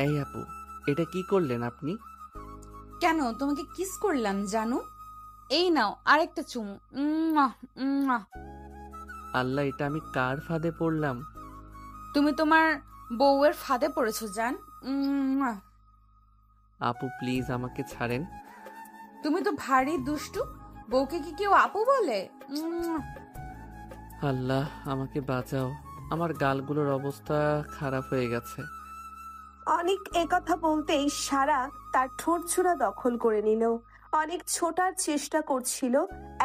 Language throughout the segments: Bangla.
এই আপু, এটা কি করলেন আপনি? কেন তোমাকে কিস করলাম জানু? এই নাও আরেকটা চুমু। উম্মুয়া, উম্মুয়া। আল্লাহ, এটা আমি কার ফাঁদে পড়লাম? তুমি তোমার বউয়ের ফাঁদে পড়েছো জান। উম্মুয়া। আপু প্লিজ আমাকে ছাড়েন। তুমি তো ভারী দুষ্টু। বউকে কি কেউ আপু বলে? উম্মুয়া। আল্লাহ আমাকে বাঁচাও, আমার গালগুলোর অবস্থা খারাপ হয়ে গেছে। অনেক একথা বলতেই সারা তার ঠোঁট ছোড়া দখল করে নিল। অনেক ছোটার চেষ্টা করছিল,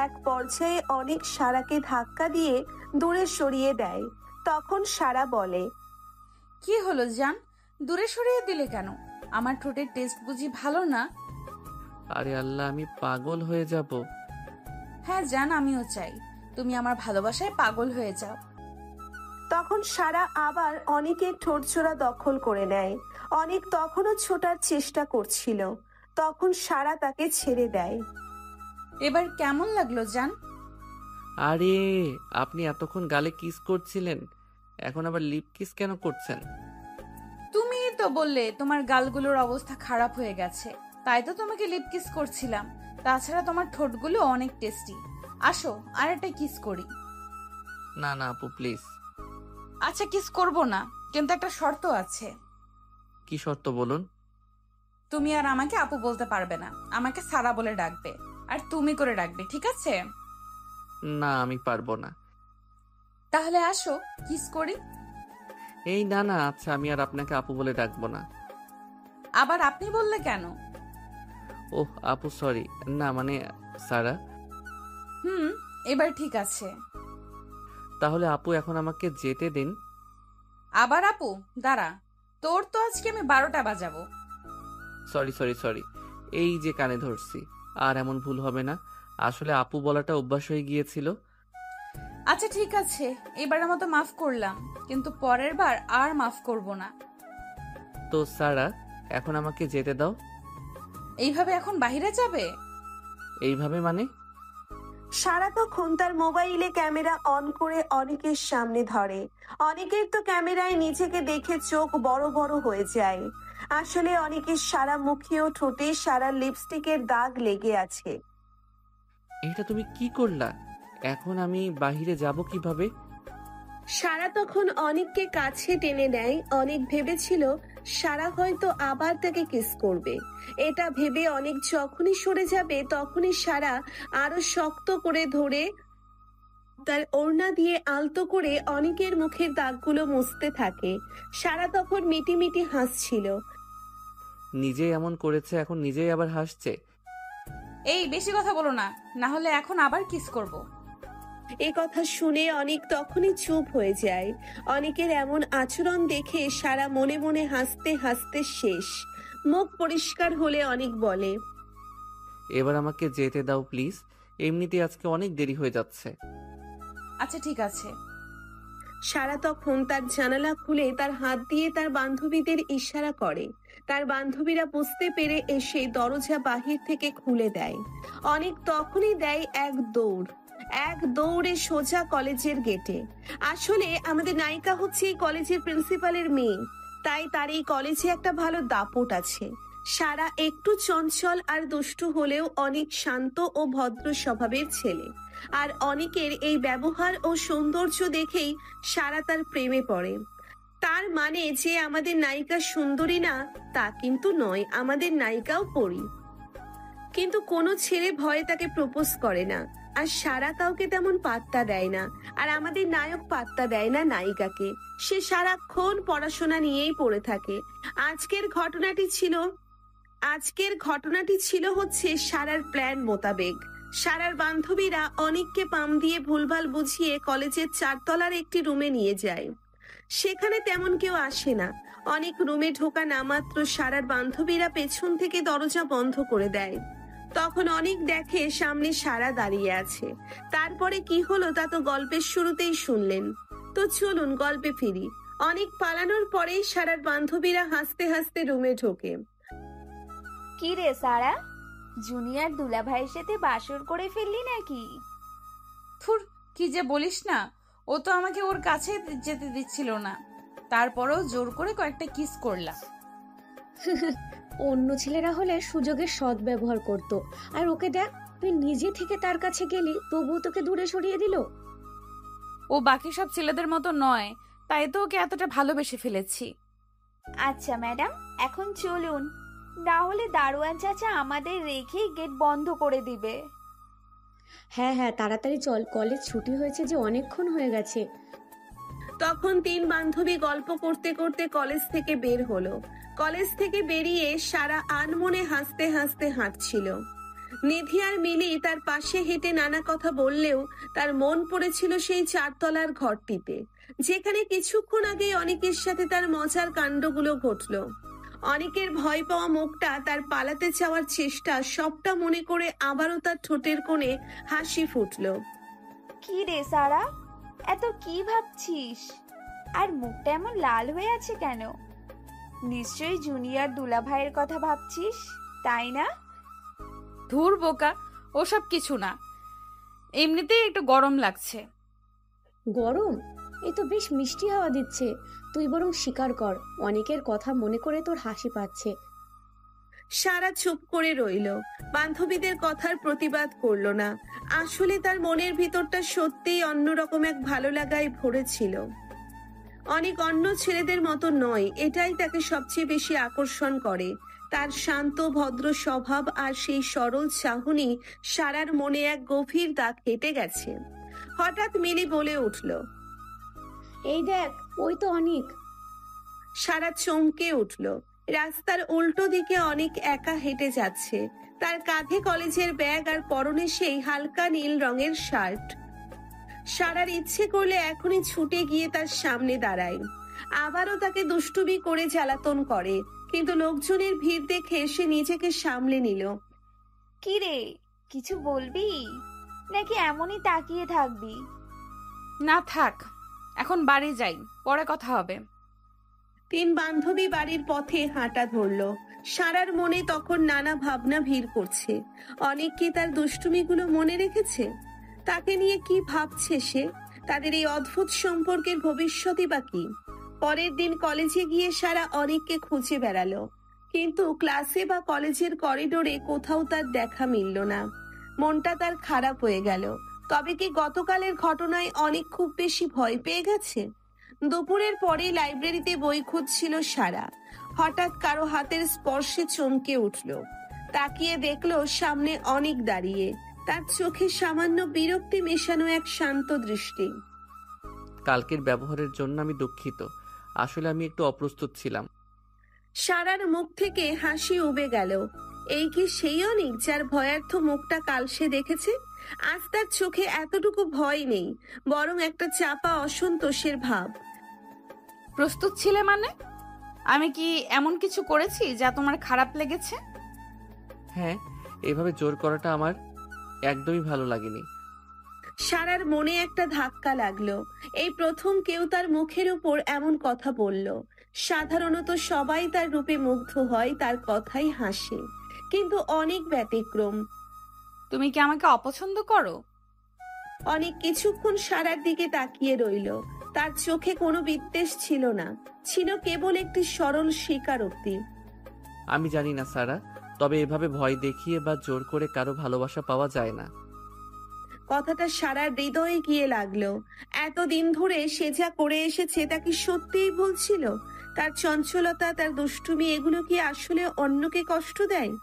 এক পর্যায়ে অনেক সারাকে ধাক্কা দিয়ে দূরে সরিয়ে দেয়। তখন সারা বলে, কি হলো জান? দূরে সরিয়ে দিলে কেন? আমার ঠোঁটের টেস্ট বুঝি ভালো না? আরে আল্লাহ, আমি পাগল হয়ে যাব। হ্যাঁ জান, আমিও চাই তুমি আমার ভালোবাসায় পাগল হয়ে যাও। তখন সারা আবার অনেকের ঠোঁট ছোড়া দখল করে নেয়। অনেক তখনও ছোটার চেষ্টা করছিল, তখন সারা তাকে ছেড়ে দেয়। এবার কেমন লাগলো জান? আরে, আপনি এতক্ষণ গালে কিস করছিলেন, এখন আবার লিপ কিস কেন করছেন? তুমিই তো বললে তোমার গালগুলোর অবস্থা খারাপ হয়ে গেছে, তাই তো তোমাকে লিপ কিস করছিলাম। তাছাড়া তোমার ঠোঁটগুলো অনেক টেস্টি। আসো আর একটা কিস করি। না না আপু প্লিজ। আচ্ছা কিস করব না, কিন্তু একটা শর্ত আছে। কি শর্ত বলুন? তুমি আর আমাকে আপু বলতে পারবে না, আমাকে সারা বলে ডাকবে। আর তুমি করে ডাকবে, ঠিক আছে? না, আমি পারবো না। তাহলে আসো কিস করি। এই না না, আচ্ছা আমি আর আপনাকে আপু বলে ডাকবো না। আবার আপনি বললে কেন? ওহ আপু সরি, না মানে সারা। হুম, এবার ঠিক আছে। তাহলে আপু এখন আমাকে যেতে দিন। আবার আপু? দাঁড়া, তোর তো আজকে আমি 12টা বাজাবো। সরি সরি সরি, এই যে কানে ধরছি। আর এমন ভুল হবে না, আসলে আপু বলাটা অভ্যাস হয়ে গিয়েছিল। আচ্ছা ঠিক আছে, এবারের মতো মাফ করলাম, কিন্তু পরের বার আর মাফ করব না। তো সারা, এখন আমাকে যেতে দাও। এইভাবে এখন বাইরে যাবে? এইভাবে মানে? সারা তখন তার মোবাইলে ক্যামেরা অন করে অনেকের সামনে ধরে। অনেকের তো ক্যামেরায় নিজেকে দেখে চোখ বড় বড় হয়ে যায়। আসলে অনেকের সারা মুখে ও ঠোঁটে সারা লিপস্টিকের দাগ লেগে আছে। এটা তুমি কি করলা? এখন আমি বাহিরে যাব কিভাবে? সারা তখন অনেককে কাছে টেনে নেয়। অনেক ভেবেছিল সারা হয়তো আবার তাকে কিস করবে। এটা ভেবে অনেক যখনই সরে যাবে তখনই সারা আরো শক্ত করে ধরে তার ওড়না দিয়ে আলতো করে অনেকের মুখের দাগগুলো মুছতে থাকে। সারা তখন মিটিমিটি হাসছিল। নিজেই এমন করেছে, এখন নিজেই আবার হাসছে। এই বেশি কথা বলো না, না হলে এখন আবার কিস করব। এ কথা শুনে অনেক তখনই চুপ হয়ে যায়। অনেকের এমন আচরণ দেখে সারা মনে মনে হাসতে হাসতে শেষ। মুখ পরিষ্কার হলে অনেক বলে, এবার আমাকে যেতে দাও প্লিজ, এমনিতেই আজকে অনেক দেরি হয়ে যাচ্ছে। আচ্ছা ঠিক আছে। সারা তখন তার জানালা খুলে তার হাত দিয়ে তার বান্ধবীদের ইশারা করে। তার বান্ধবীরা বুঝতে পেরে এসে দরজা বাহির থেকে খুলে দেয়। অনেক তখনই দেয় এক দৌড়। এক দৌড়ে সোজা কলেজের গেটে। আসলে আমাদের নায়িকা হচ্ছে এই কলেজের প্রিন্সিপালের মেয়ে, তাই তার এই কলেজে একটা ভালো দাপট আছে। সারা একটু চঞ্চল আর দুষ্টু হলেও অনেক শান্ত ও ভদ্র স্বভাবের ছেলে। আর অনেকের এই ব্যবহার ও সৌন্দর্য দেখেই সারা তার প্রেমে পড়ে। তার মানে যে আমাদের নায়িকা সুন্দরী না তা কিন্তু নয়, আমাদের নায়িকাও পড়ি। কিন্তু কোনো ছেলে ভয়ে তাকে প্রপোজ করে না। আর সারা কাউকে তেমন পাত্তা দেয় না। আর আমাদের নায়ক পাত্তা দেয় না নায়িকাকে। সে সারাক্ষণ পড়াশোনা নিয়েই পড়ে থাকে। আজকের ঘটনাটি ছিল আজকের ঘটনাটি ছিল হচ্ছে সারার প্ল্যান মোতাবেক। সারার বান্ধবীরা অনেককে পাম দিয়ে ভুলভাল বুঝিয়ে কলেজের 4 তলার একটি রুমে নিয়ে যায়। সেখানে তেমন কেউ আসে না। অনেক রুমে ঢোকা না মাত্র সারার বান্ধবীরা পেছন থেকে দরজা বন্ধ করে দেয়। তখন অনেক দেখে সামনে সারা দাঁড়িয়ে আছে। তারপরে কি হলো তা তো গল্পের শুরুতেই শুনলেন। তো চলুন গল্পে ফিরি। অনেক পালানোর পরেই সারার বান্ধবীরা হাসতে হাসতে রুমে ঢোকে। কি রে সারা, জুনিয়র দুলাভাইয়ের সাথে বাসর করে ফেললি নাকি? থুর, কি যে বলিস না। ও তো আমাকে ওর কাছে যেতে দিচ্ছিল না, তারপরেও জোর করে কয়েকটা কিস করলাম। অন্য ছেলেরা হলে সুযোগের সদ্ব্যবহার করত, আর ওকে দেখ, তুই নিজে থেকে তার কাছে গেলি তবুও তোকে দূরে সরিয়ে দিল। ও বাকি সব ছেলেদের মতো নয়, তাই তো ওকে এতটা ভালোবেসে ফেলেছি। আচ্ছা ম্যাডাম, এখন চলুন, না হলে দারোয়ান চাচা আমাদের রেখেই গেট বন্ধ করে দিবে। হ্যাঁ হ্যাঁ, তাড়াতাড়ি চল, কলেজ ছুটি হয়েছে যে অনেকক্ষণ হয়ে গেছে। তখন তিন বান্ধবী গল্প করতে করতে কলেজ থেকে বের হলো। কলেজ থেকে বেরিয়ে সারা আনমনে হাসতে হাসতে হাঁটছিল। নিধি আর মিলি তার পাশে হেঁটে নানা কথা বললেও তার মন পড়েছিল সেই চারতলার ঘরটিতে, যেখানে কিছুক্ষণ আগে অনেকের সাথে তার মজার কাণ্ডগুলো ঘটলো। অনেকের ভয় পাওয়া মুখটা, তার পালাতে চাওয়ার চেষ্টা, সবটা মনে করে আবারও তার ঠোঁটের কোণে হাসি ফুটলো। কি রে সারা, এত কি ভাবছিস? আর মুখটা এমন লাল হয়ে আছে কেন? নিশ্চয়ই জুনিয়র দুলাভাইয়ের কথা ভাবছিস, তাই না? ধুর বোকা, ওসব কিছু না, এমনিতেই একটু গরম লাগছে। গরম? এই তো বেশ মিষ্টি হাওয়া দিচ্ছে, তুই বরং স্বীকার কর, অনেকের কথা মনে করে তোর হাসি পাচ্ছে। সারা চুপ করে রইল, বান্ধবীদের কথার প্রতিবাদ করলো না। আসলে তার মনের ভিতরটা সত্যিই অন্যরকম এক ভালো লাগায় ভরেছিল। অনেক অন্য ছেলেদের মতো নয়, এটাই তাকে সবচেয়ে বেশি আকর্ষণ করে। তার শান্ত ভদ্র স্বভাব আর সেই সরল চাহনি সারার মনে এক গভীর দাগ কেটে গেছে। হঠাৎ মিলি বলে উঠল, এই দেখ, ওই তো অনেক। সারা চমকে উঠল। রাস্তার উল্টো দিকে অনেক একা হেঁটে যাচ্ছে, তার কাঁধে কলেজের ব্যাগ আর পরনে সেই হালকা নীল রঙের শার্ট। সারার ইচ্ছে করলে এখনই ছুটে গিয়ে তার সামনে দাঁড়ায়, আবারও তাকে দুষ্টুমি করে জ্বালাতন করে, কিন্তু লোকজনের ভিড় দেখে সে নিজেকে সামলে নিল। কি রে, কিছু বলবি নাকি এমনই তাকিয়ে থাকবি? না থাক, এখন বাড়ি যাই, পরে কথা হবে। তিন বান্ধবী বাড়ির পথে হাঁটা ধরলো। সারার মনে তখন নানা ভাবনা ভিড় করছে। অনেক কি তার দুষ্টুমিগুলো মনে রেখেছে? তাকে নিয়ে কি ভাবছে সে? তাদের এই অদ্ভুত সম্পর্কের ভবিষ্যৎই বা কি? পরের দিন কলেজে গিয়ে সারা অনেককে খুঁজে বেড়ালো, কিন্তু ক্লাসে বা কলেজের করিডোরে কোথাও তার দেখা মিলল না। মনটা তার খারাপ হয়ে গেল। তবে কি গতকালের ঘটনায় অনেক খুব বেশি ভয় পেয়ে গেছে? দুপুরের পরে লাইব্রেরিতে বই খুঁজছিল সারা। হঠাৎ কারো হাতের স্পর্শে চমকে উঠল। তাকিয়ে দেখলো সামনে অনেক দাঁড়িয়ে, তার চোখে সামান্য বিরক্তি মেশানো এক শান্ত দৃষ্টি। কালকের ব্যবহারের জন্য আমি দুঃখিত, আসলে আমি একটু অপ্রস্তুত ছিলাম। সারার মুখ থেকে হাসি উবে গেল। এই কি সেই অনেক যার ভয়ার্থ মুখটা কাল সে দেখেছে? আজ তার চোখে এতটুকু ভয় নেই, বরং একটা চাপা অসন্তোষের ভাব। প্রস্তুত ছিলে মানে? আমি কি এমন কিছু করেছি যা তোমার খারাপ লেগেছে? হ্যাঁ, এভাবে জোর করাটা আমার একদমই ভালো লাগেনি। সারার মনে একটা ধাক্কা লাগলো। এই প্রথম কেউ তার মুখের উপর এমন কথা বলল। সাধারণত সবাই তার রূপে মুগ্ধ হয়, তার কথাই হাসে, কিন্তু অনেক ব্যতিক্রম। তুমি কি আমাকে অপছন্দ করো? অনেক কিছুক্ষণ সারার দিকে তাকিয়ে রইল। তার চোখে কোনো বিদ্বেষ ছিল না, ছিল কেবল একটি সরল স্বীকারোক্তি। আমি জানি না সারা, তবে এভাবে ভয় দেখিয়ে বা জোর করে কারো ভালোবাসা পাওয়া যায় না। কথাটা সারার হৃদয়ে গিয়ে লাগলো। এতদিন ধরে সে যা করে এসেছে তা কি সত্যিই ভুল ছিল? তার চঞ্চলতা, তার দুষ্টুমি, এগুলো কি আসলে অন্যকে কষ্ট দেয়?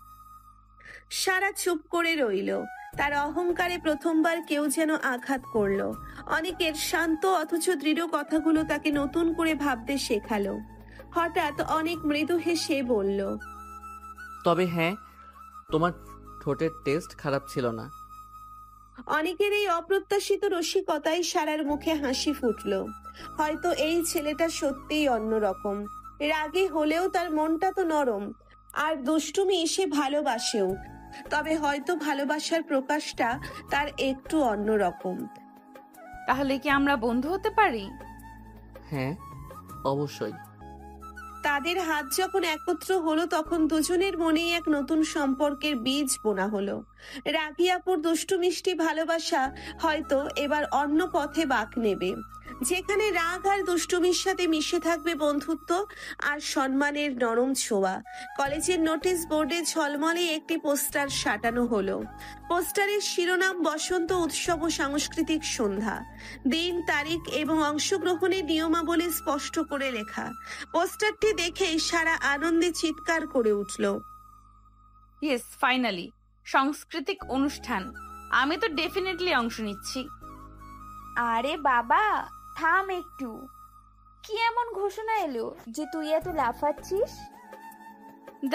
সারা চুপ করে রইল। তার অহংকারে প্রথমবার কেউ যেন আঘাত করলো। অনেকের শান্ত অথচ দৃঢ় কথাগুলো তাকে নতুন করে ভাবতে শেখালো। হঠাৎ অনেক মৃদু হেসে বলল, তবে হ্যাঁ, তোমার ঠোঁটের টেস্ট খারাপ ছিল না। অনেকের এই অপ্রত্যাশিত রসিকতায় সারার মুখে হাসি ফুটল। হয়তো এই ছেলেটা সত্যিই অন্যরকম। রাগী হলেও তার মনটা তো নরম, আর দুষ্টুমি সে ভালোবাসেও। তবে হয়তো ভালোবাসার প্রকাশটা তার একটু অন্যরকম। তাহলে কি আমরা বন্ধু হতে পারি? হ্যাঁ, অবশ্যই। তাদের হাত যখন একত্র হলো তখন দুজনের মনেই এক নতুন সম্পর্কের বীজ বোনা হলো। রাগী আপুর দুষ্টু মিষ্টি ভালোবাসা হয়তো এবার অন্য পথে বাঁক নেবে। যেখানে রাগ আর দুষ্টুমির সাথে মিশে থাকবে বন্ধুত্ব আর সম্মানের নরম ছোঁয়া। কলেজের নোটিশ বোর্ডে ঝলমলে একটি পোস্টার সাটানো হলো। পোস্টারের শিরোনাম বসন্ত উৎসব ও সাংস্কৃতিক সন্ধ্যা। দিন, তারিখ এবং অংশগ্রহণের নিয়মাবলী স্পষ্ট করে লেখা। পোস্টারটি দেখেই সারা আনন্দে চিৎকার করে উঠল। ইয়েস, ফাইনালি সাংস্কৃতিক অনুষ্ঠান। আমি তো ডেফিনেটলি অংশ নিচ্ছি। আরে বাবা, থাম একটু। কি এমন ঘোষণা এলো যে তুই এত লাফাচ্ছিস?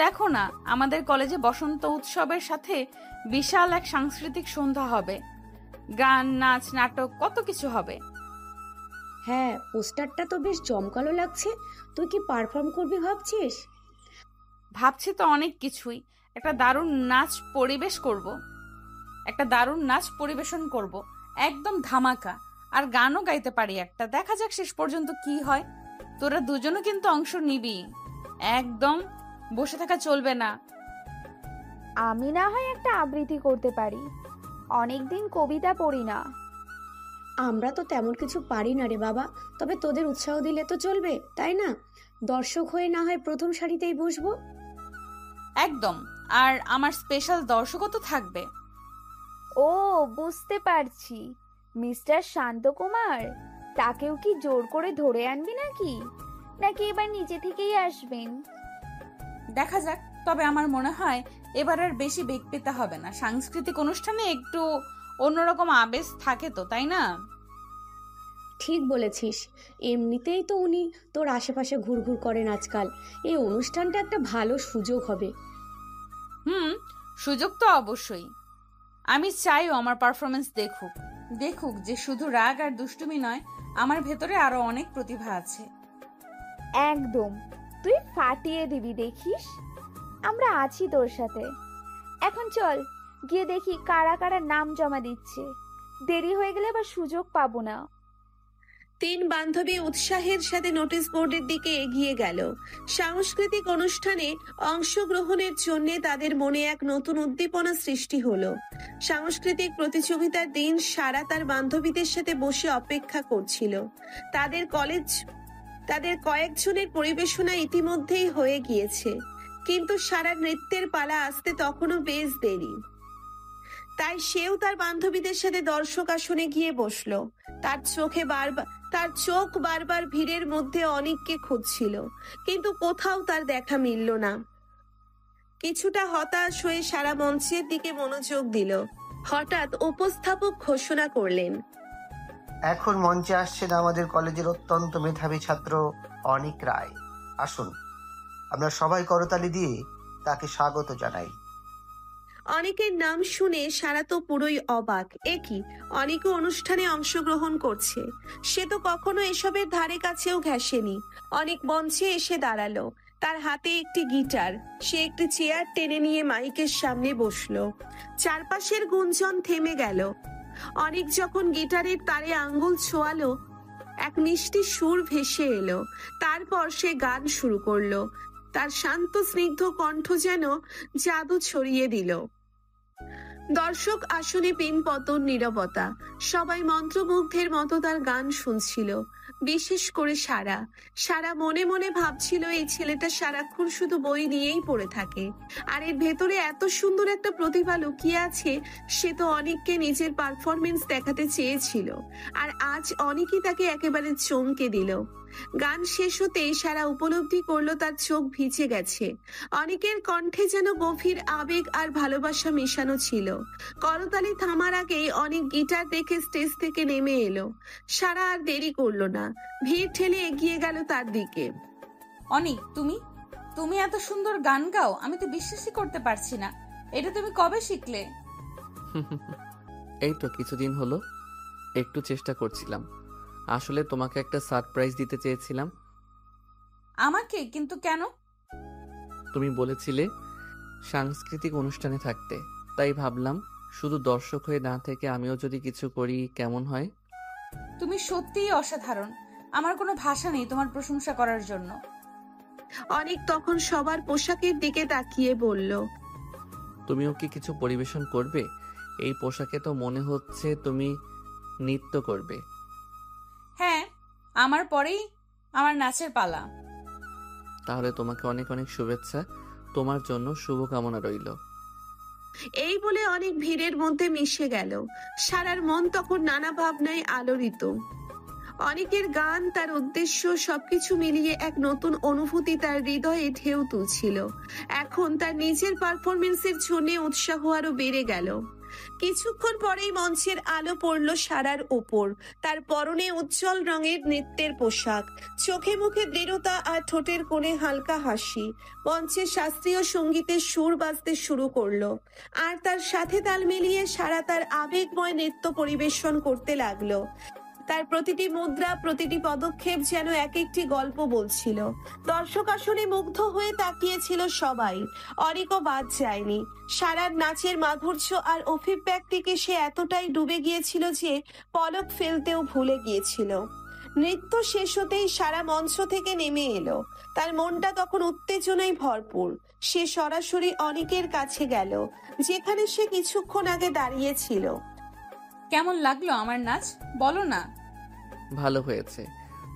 দেখো না, আমাদের কলেজে বসন্ত উৎসবের সাথে বিশাল এক সাংস্কৃতিক সন্ধ্যা হবে। গান, নাচ, নাটক, কত কিছু হবে। হ্যাঁ, পোস্টারটা তো বেশ জমকালো লাগছে। তুই কি পারফর্ম করবি ভাবছিস? ভাবছি তো অনেক কিছুই। একটা দারুণ নাচ পরিবেশন করব, একদম ধামাকা। আর গানও গাইতে পারি একটা। দেখা যাক শেষ পর্যন্ত কি হয়। তোরা দুজনও কিন্তু অংশ নিবি, একদম বসে থাকা চলবে না। আমি না হয় একটা আবৃত্তি করতে পারি, অনেকদিন কবিতা পড়ি না। আমরা তো তেমন কিছু পারি না রে বাবা, তবে তোদের উৎসাহ দিলে তো চলবে, তাই না? দর্শক হয়ে না হয় প্রথম সারিতেই বসবো। একদম। আর আমার স্পেশাল দর্শকও তো থাকবে। ও, বুঝতে পারছি, মিস্টার শান্তকুমার। তাকেও কি জোর করে ধরে আনবি নাকি নাকি এবার নিজে থেকেই আসবেন? দেখা যাক। তবে আমার মনে হয় এবার আর বেশি বেগ পেতে হবে না। সাংস্কৃতিক অনুষ্ঠানে একটু অন্যরকম আবেশ থাকে তো, তাই না? ঠিক বলেছিস। এমনিতেই তো উনি তোর আশেপাশে ঘুরঘুর করেন আজকাল। এই অনুষ্ঠানটা একটা ভালো সুযোগ হবে। সুযোগ তো অবশ্যই। আমি চাইও আমার পারফরমেন্স দেখুক যে শুধু রাগ আর দুষ্টুমি নয়, আমার ভেতরে আরো অনেক প্রতিভা আছে। একদম, তুই ফাটিয়ে দিবি, দেখিস। আমরা আছি তোর সাথে। এখন চল গিয়ে দেখি কারা কারা নাম জমা দিচ্ছে। দেরি হয়ে গেলে আবার সুযোগ পাবো না। তিন বান্ধবী উৎসাহের সাথে নোটিশ বোর্ডের দিকে এগিয়ে গেল। সাংস্কৃতিক অনুষ্ঠানে অংশগ্রহণের জন্য তাদের মনে এক নতুন উদ্দীপনা সৃষ্টি হলো। সাংস্কৃতিক প্রতিযোগিতার দিন সারা তার বান্ধবীদের সাথে বসে অপেক্ষা করছিল। তাদের কয়েকজনের পরিবেশনা ইতিমধ্যেই হয়ে গিয়েছে, কিন্তু সারা নৃত্যের পালা আসতে তখনও বেশ দেরি। তাই সেও তার বান্ধবীদের সাথে দর্শক আসনে গিয়ে বসলো। তার চোখ বারবার ভিড়ের মধ্যে অনেককে খুঁজছিল, কিন্তু কোথাও তার দেখা মিলল না। কিছুটা হতাশ হয়ে সারা মঞ্চের দিকে মনোযোগ দিল। হঠাৎ উপস্থাপক ঘোষণা করলেন, এখন মঞ্চে আসছেন আমাদের কলেজের অত্যন্ত মেধাবী ছাত্র অনিক রায়। আসুন, আমরা সবাই করতালি দিয়ে তাকে স্বাগত জানাই। অনেকের নাম শুনে সারা তো পুরোই অবাক। কি, অনেকে অনুষ্ঠানে অংশগ্রহণ করছে। সে তো কখনো এসবের ধারে কাছেও ঘেঁষেনি। অনেক মঞ্চে এসে দাঁড়ালো, তার হাতে একটি গিটার। সে একটি চেয়ার টেনে নিয়ে মাইকের সামনে বসলো। চারপাশের গুঞ্জন থেমে গেল। অনেক যখন গিটারের তারে আঙ্গুল ছোঁয়ালো, এক মিষ্টি সুর ভেসে এলো। তারপর সে গান শুরু করলো। তার শান্ত স্নিগ্ধ কণ্ঠ যেন জাদু ছড়িয়ে দিল। দর্শক আসনে পিনপতন, নীরবতা। সবাই মন্ত্রমুগ্ধের মতো তার গান শুনছিল, বিশেষ করে সারা মনে মনে ভাবছিল, এই ছেলেটা সারাক্ষণ শুধু বই নিয়েই পড়ে থাকে, আর এর ভেতরে এত সুন্দর একটা প্রতিভা লুকিয়ে আছে। সে তো অনেককে নিজের পারফরমেন্স দেখাতে চেয়েছিল, আর আজ অনেকেই তাকে একেবারে চমকে দিল। গান শেষ হতেই সারা উপলব্ধি করলো তার চোখ ভিজে গেছে। অনেকের কণ্ঠে যেন গভীর আবেগ আর ভালোবাসা মেশানো ছিল। করতালি থামার আগেই অনেক গিটার রেখে স্টেজ থেকে নেমে এলো। সারা আর দেরি করলো না, ভিড় ঠেলে এগিয়ে গেল তার দিকে। অনিক, তুমি এত সুন্দর গান গাও, আমি তো বিশ্বাসই করতে পারছি না। এটা তুমি কবে শিখলে? এই তো কিছুদিন হলো, একটু চেষ্টা করছিলাম। আসলে তোমাকে একটা সারপ্রাইজ দিতে চেয়েছিলাম। আমাকে? কিন্তু কেন? তুমি বলেছিলে সাংস্কৃতিক অনুষ্ঠানে থাকতে, তাই ভাবলাম শুধু দর্শক হয়ে না থেকে আমিও যদি কিছু করি কেমন হয়। তুমি সত্যিই অসাধারণ। আমার কোনো ভাষা নেই তোমার প্রশংসা করার জন্য। অনেক তখন সবার পোশাকের দিকে তাকিয়ে বলল, তুমিও কি কিছু পরিবেশন করবে? এই পোশাকে তো মনে হচ্ছে তুমি নৃত্য করবে। হ্যাঁ, আমার পরেই আমার নাচের পালা। তাহলে তোমাকে অনেক অনেক শুভেচ্ছা, তোমার জন্য শুভকামনা রইল। এই বলে অনেক ভিড়ের মধ্যে মিশে গেল। সারার মন তখন নানা ভাবনায় আলোড়িত। অনেকের গান, তার উদ্দেশ্য, সবকিছু মিলিয়ে এক নতুন অনুভূতি তার হৃদয়ে ঢেউ তুলছিল। এখন তার নিজের পারফরমেন্সের জন্য উৎসাহ আরো বেড়ে গেল। কিছুক্ষণ পরেই মঞ্চের আলো পড়ল সারার ওপর। তার পরনে উজ্জ্বল রঙের নৃত্যের পোশাক, চোখে মুখে দৃঢ়তা আর ঠোঁটের কোণে হালকা হাসি। মঞ্চে শাস্ত্রীয় সঙ্গীতের সুর বাজতে শুরু করলো, আর তার সাথে তাল মিলিয়ে সারা তার আবেগময় নৃত্য পরিবেশন করতে লাগলো। তার প্রতিটি মুদ্রা, প্রতিটি পদক্ষেপ যেন এক একটি গল্প বলছিল। দর্শক আসলে মুগ্ধ হয়ে তাকিয়েছিল সবাই, অরিকও বাদ যায়নি। সারার নাচের মাধুর্য আর অভিব্যক্তিকে সে এতটাই ডুবে গিয়েছিল যে পলক ফেলতেও ভুলে গিয়েছিল। নৃত্য শেষ হতেই সারা মঞ্চ থেকে নেমে এলো। তার মনটা তখন উত্তেজনায় ভরপুর। সে সরাসরি অনিকের কাছে গেল, যেখানে সে কিছুক্ষণ আগে দাঁড়িয়েছিল। কেমন লাগলো আমার নাচ, বলো না। ভালো হয়েছে,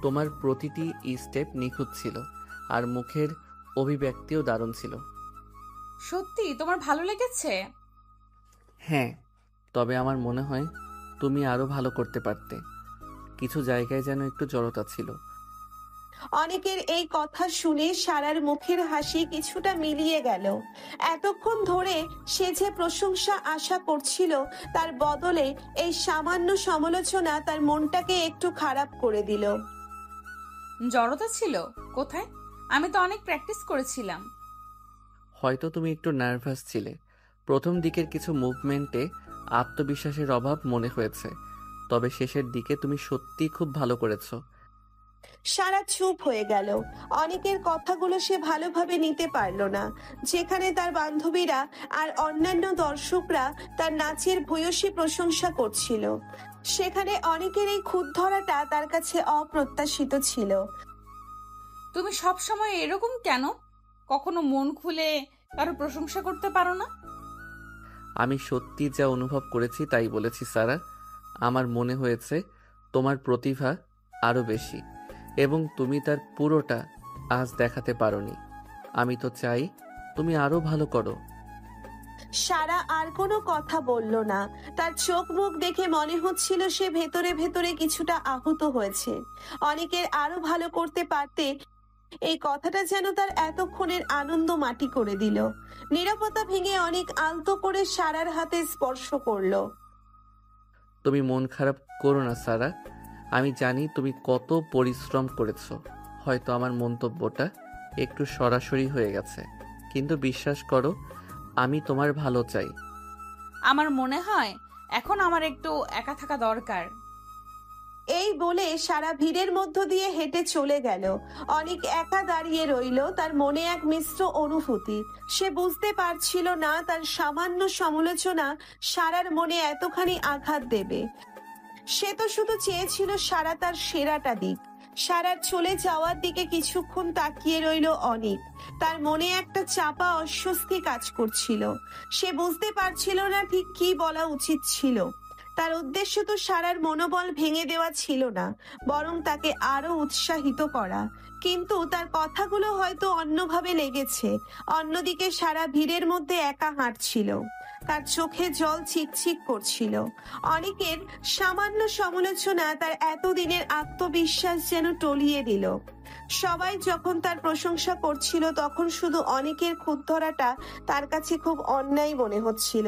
তোমার প্রতিটি স্টেপ নিখুঁত ছিল, আর মুখের অভিব্যক্তিও দারুণ ছিল। সত্যি তোমার ভালো লেগেছে? হ্যাঁ, তবে আমার মনে হয় তুমি আরো ভালো করতে পারতে। কিছু জায়গায় যেন একটু জড়তা ছিল। অনেকের এই কথা শুনে সারার মুখের হাসি কিছুটা মিলিয়ে গেল। এতক্ষণ ধরে সে যে প্রশংসা আশা করছিল, তার বদলে এই সামান্য সমালোচনা তার মনটাকে একটু খারাপ করে দিল। জড়তা ছিল কোথায়? আমি তো অনেক প্র্যাকটিস করেছিলাম। হয়তো তুমি একটু নার্ভাস ছিলে। প্রথম দিকের কিছু মুভমেন্টে আত্মবিশ্বাসের অভাব মনে হয়েছে, তবে শেষের দিকে তুমি সত্যিই খুব ভালো করেছো। সারা চুপ হয়ে গেল। অনেকের কথাগুলো সে ভালোভাবে নিতে পারল না। যেখানে তার বান্ধবীরা আর অন্যান্য দর্শকরা তার নাচের ভূয়সী প্রশংসা করছিল, সেখানে অনেকের এই খুঁত ধরাটা তার কাছে অপ্রত্যাশিত ছিল। তুমি সব সময় এরকম কেন? কখনো মন খুলে কারো প্রশংসা করতে পারো না? আমি সত্যি যা অনুভব করেছি তাই বলেছি সারা। আমার মনে হয়েছে তোমার প্রতিভা আরো বেশি, এবং তুমি তার পুরোটা আজ দেখাতে পারোনি। আমি তো চাই তুমি আরো ভালো করো। সারা আর কোনো কথা বলল না। তার চোখ মুখ দেখে মনে হচ্ছিল সে ভেতরে ভেতরে কিছুটা আহত হয়েছে। অনেকের আরো ভালো করতে পারতে, এই কথাটা যেন তার এতক্ষণের আনন্দ মাটি করে দিল। নীরবতা ভেঙে অনেক আলতো করে সারার হাতে স্পর্শ করলো। তুমি মন খারাপ করো না সারা, আমি জানি তুমি কত পরিশ্রম করেছো। হয়তো আমার মন্তব্যটা একটু সরাসরি হয়ে গেছে, কিন্তু বিশ্বাস করো আমি তোমার ভালো চাই। আমার মনে হয় এখন আমার একটু একা থাকা দরকার। এই বলে সারা ভিড়ের মধ্য দিয়ে হেঁটে চলে গেল। অনেক একা দাঁড়িয়ে রইল, তার মনে এক মিশ্র অনুভূতি। সে বুঝতে পারছিল না তার সামান্য সমালোচনা সারার মনে এতখানি আঘাত দেবে। সে তো শুধু চেয়েছিল সারা তার সেরাটা দিক। সারার চলে যাওয়ার দিকে কিছুক্ষণ তাকিয়ে রইল অনেক। তার মনে একটা চাপা অস্বস্তি কাজ করছিল। সে বুঝতে পারছিল না ঠিক কি বলা উচিত ছিল। তার উদ্দেশ্য তো সারার মনোবল ভেঙে দেওয়া ছিল না, বরং তাকে আরো উৎসাহিত করা। কিন্তু তার কথাগুলো হয়তো অন্যভাবে লেগেছে। অন্যদিকে সারা ভিড়ের মধ্যে একা হাঁটছিল, তার চোখে জল চিকচিক করছিল। অনেকের সামান্য সমালোচনা তার এতদিনের আত্মবিশ্বাস যেন টলিয়ে দিল। সবাই যখন তার প্রশংসা করছিল, তখন শুধু অনেকের খুঁত ধরাটা তার কাছে খুব অন্যায় মনে হচ্ছিল।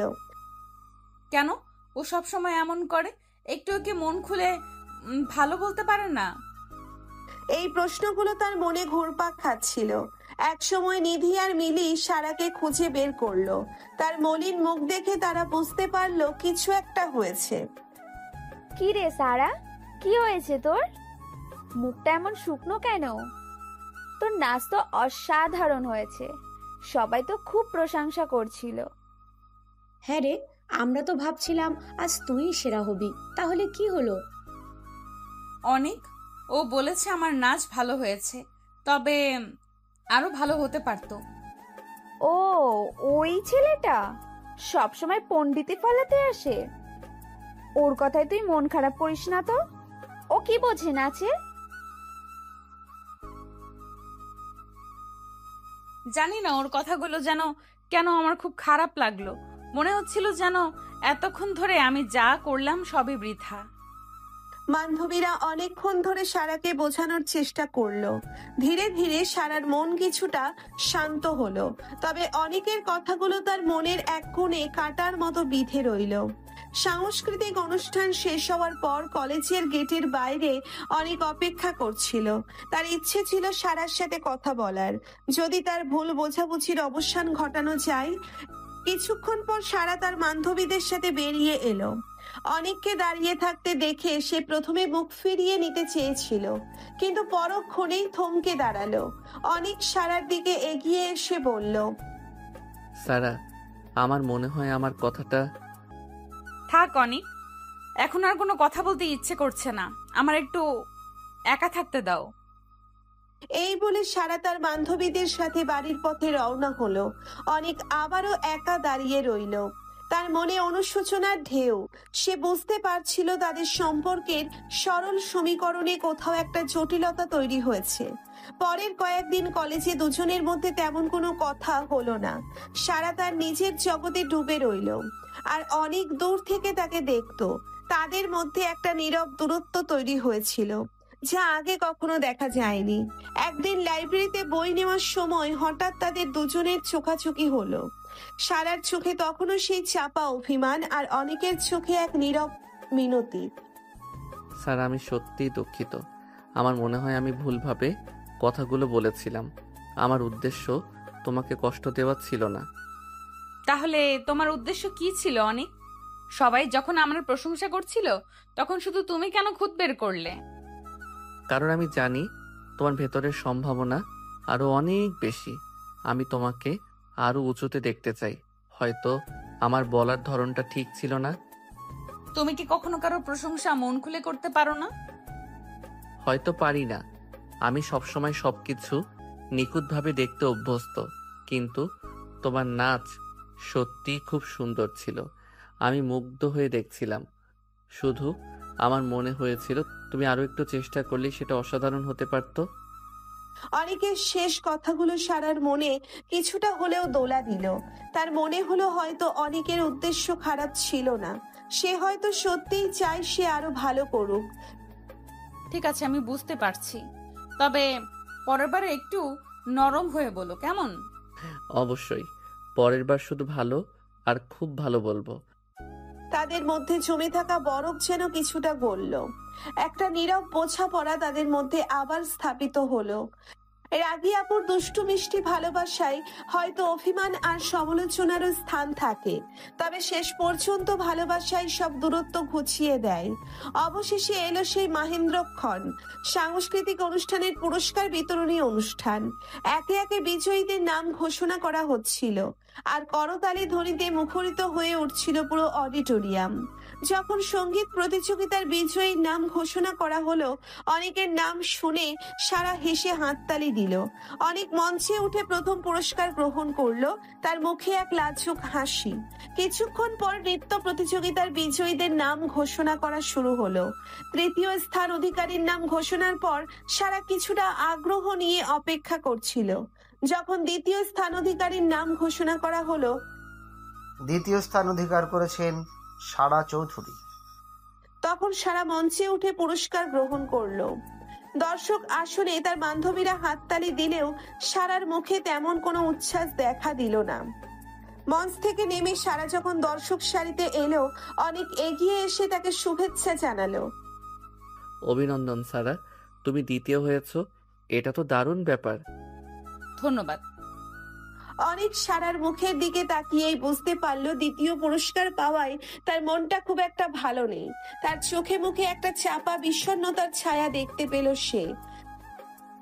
কেন ও সব সময় এমন করে? একটু ওকে মন খুলে ভালো বলতে পারে না? এই প্রশ্নগুলো তার মনে ঘুরপাক খাচ্ছিল। একসময় নিধি আর মিলি সারাকে খুঁজে বের করলো। তার মলিন মুখ দেখে তারা বুঝতে পারলো কিছু একটা হয়েছে। কি রে সারা, কি হয়েছে তোর? মুখটা এমন শুকনো কেন? তোর নাচ তো অসাধারণ হয়েছে, সবাই তো খুব প্রশংসা করছিল। হ্যাঁ রে, আমরা তো ভাবছিলাম আজ তুই সেরা হবি, তাহলে কি হলো? অনেক ও বলেছে আমার নাচ ভালো হয়েছে, তবে আরো ভালো হতে পারতো। ও, ওই ছেলেটা সবসময় পণ্ডিতি ফলাতে আসে। ওর কথায় তুই মন খারাপ করিস না তো। ও কি বোঝে নাচে? জানি না ওর কথাগুলো যেন কেন আমার খুব খারাপ লাগলো। মনে হচ্ছিল যেন এতক্ষণ ধরে আমি যা করলাম সবই বৃথা। বান্ধবীরা অনেকক্ষণ ধরে সারাকে বোঝানোর চেষ্টা করলো। ধীরে ধীরে সারার মন কিছুটা শান্ত হলো, তবে অনেকের কথাগুলো তার মনের এক কোণে কাটার মতো বিঁধে রইল। সাংস্কৃতিক অনুষ্ঠান শেষ হওয়ার পর কলেজের গেটের বাইরে অনেক অপেক্ষা করছিল। তার ইচ্ছে ছিল সারার সাথে কথা বলার, যদি তার ভুল বোঝাবুঝির অবসান ঘটানো যায়। কিছুক্ষণ পর সারা তার বান্ধবীদের সাথে বেরিয়ে এলো। অনেককে দাঁড়িয়ে থাকতে দেখে সে প্রথমে মুখ ফিরিয়ে নিতে চেয়েছিল, কিন্তু পরক্ষণেই থমকে দাঁড়ালো। অনেক সারার দিকে এগিয়ে এসে বলল, সারা, আমার মনে হয় আমার কথাটা। থাক অনিক, এখন আর কোনো কথা বলতে ইচ্ছে করছে না, আমার একটু একা থাকতে দাও। এই বলে সারা তার বান্ধবীদের সাথে বাড়ির পথে রওনা হলো। অনেক আবারও একা দাঁড়িয়ে রইল। তার মনে অনুশোচনার ঢেউ। সে বুঝতে পারছিল তাদের সম্পর্কের সরল সমীকরণে কোথাও একটা জটিলতা তৈরি হয়েছে। পরের কয়েকদিন কলেজে দুজনের মধ্যে তেমন কোনো কথা হলো না। সারা তার নিজের জগতে ডুবে রইল, আর অনেক দূর থেকে তাকে দেখতো। তাদের মধ্যে একটা নীরব দূরত্ব তৈরি হয়েছিল, যা আগে কখনো দেখা যায়নি। একদিন লাইব্রেরিতে বই নেওয়ার সময় হঠাৎ তাদের দুজনের চোখাচোখি হলো। সারার চোখে তখনও সেই চাপা অভিমান, আর অনেকের চোখে এক নীরব মিনতি। স্যার, আমি সত্যিই দুঃখিত। আমার মনে হয় আমি ভুলভাবে কথাগুলো বলেছিলাম। আমার উদ্দেশ্য তোমাকে কষ্ট দেওয়া ছিল না। তাহলে তোমার উদ্দেশ্য কি ছিল অনিক? সবাই যখন আমার প্রশংসা করছিল তখন শুধু তুমি কেন খুদ বের করলে? কারণ আমি জানি তোমার ভেতরের সম্ভাবনা আরো অনেক বেশি। আমি তোমাকে আরো উঁচুতে দেখতে চাই। হয়তো আমার বলার ধরনটা ঠিক ছিল না। তুমি কি কখনো কারো প্রশংসা মন খুলে করতে পারো না? হয়তো পারি না। আমি সবসময় সবকিছু নিখুঁতভাবে দেখতে অভ্যস্ত। কিন্তু তোমার নাচ সত্যি খুব সুন্দর ছিল। আমি মুগ্ধ হয়ে দেখছিলাম। শুধু আমার মনে হয়েছিল তুমি আরো একটু চেষ্টা করলে সেটা অসাধারণ হতে পারতো। অনেকের শেষ কথাগুলো সারার মনে কিছুটা হলেও দোলা দিল। তার মনে হলো হয়তো অনেকের উদ্দেশ্য খারাপ ছিল না। সে হয়তো সত্যিই চায় সে আরো ভালো করুক। ঠিক আছে, আমি বুঝতে পারছি, তবে পরের বার একটু নরম হয়ে বলো, কেমন? অবশ্যই, পরের বার শুধু ভালো আর খুব ভালো বলবো। তাদের মধ্যে জমে থাকা বরফ যেন কিছুটা গলল। একটা নীরব বোঝাপড়া তাদের মধ্যে আবার স্থাপিত হলো। রাগী আপুর দুষ্টু মিষ্টি ভালোবাসায় হয়তো অভিমান আর সমালোচনারও স্থান থাকে, তবে শেষ পর্যন্ত ভালোবাসায় সব দূরত্ব ঘুচিয়ে দেয়। অবশেষে এলো সেই মাহেন্দ্রক্ষণ, সাংস্কৃতিক অনুষ্ঠানের পুরস্কার বিতরণী অনুষ্ঠান। একে একে বিজয়ীদের নাম ঘোষণা করা হচ্ছিল, আর করতালি ধ্বনিতে মুখরিত হয়ে উঠছিল পুরো অডিটোরিয়াম। যখন সঙ্গীত প্রতিযোগিতার বিজয়ীর নাম ঘোষণা করা হলো, অনেকের নাম শুনে সারা হেসে হাততালি দিল। অনেক মঞ্চে উঠে প্রথম পুরস্কার গ্রহণ করলো, তার মুখে এক লাজুক হাসি। কিছুক্ষণ পর নৃত্য প্রতিযোগিতার বিজয়ীদের নাম ঘোষণা করা শুরু হলো। তৃতীয় স্থান অধিকারীর নাম ঘোষণার পর সারা কিছুটা আগ্রহ নিয়ে অপেক্ষা করছিল। যখন দ্বিতীয় স্থান অধিকারীর নাম ঘোষণা করা হলো, দ্বিতীয় স্থান অধিকার করেছেন সারা চৌধুরী। তখন সারা মঞ্চে উঠে পুরস্কার গ্রহণ করলো। দর্শক আসনে তার বান্ধবীরা হাততালি দিলেও সারার মুখে তেমন কোনো উচ্ছ্বাস দেখা দিল না। মঞ্চ থেকে নেমে সারা যখন দর্শক সারিতে এলো, অনেক এগিয়ে এসে তাকে শুভেচ্ছা জানালো। অভিনন্দন সারা, তুমি দ্বিতীয় হয়েছো। এটা তো দারুণ ব্যাপার। ধন্যবাদ। অনেক সারার মুখের দিকে তাকিয়েই বুঝতে পারলো দ্বিতীয় পুরস্কার পাওয়ায় তার মনটা খুব একটা ভালো নেই। তার চোখে মুখে একটা চাপা বিষণ্ণতার ছায়া দেখতে পেল সে।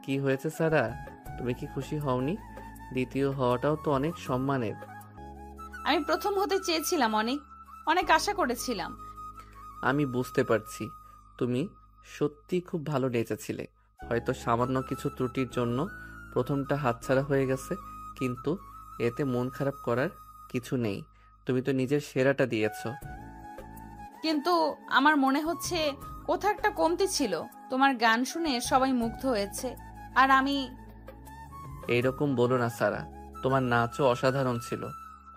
কি হয়েছে সারা, তুমি কি খুশি হওনি? দ্বিতীয় হওয়াটাও তো অনেক সম্মানের। আমি প্রথম হতে চেয়েছিলাম অনেক, অনেক আশা করেছিলাম। আমি বুঝতে পারছি, তুমি সত্যি খুব ভালো নেচেছিলে। হয়তো সামান্য কিছু ত্রুটির জন্য প্রথমটা হাতছাড়া হয়ে গেছে, কিন্তু এতে মন খারাপ করার কিছু নেই। তুমি তো নিজের সেরাটা দিয়েছো। কিন্তু আমার মনে হচ্ছে কোথাও একটা কমতি ছিল। তোমার গান শুনে সবাই মুগ্ধ হয়েছে, আর আমি এইরকম বলো না সারা, তোমার নাচও অসাধারণ ছিল।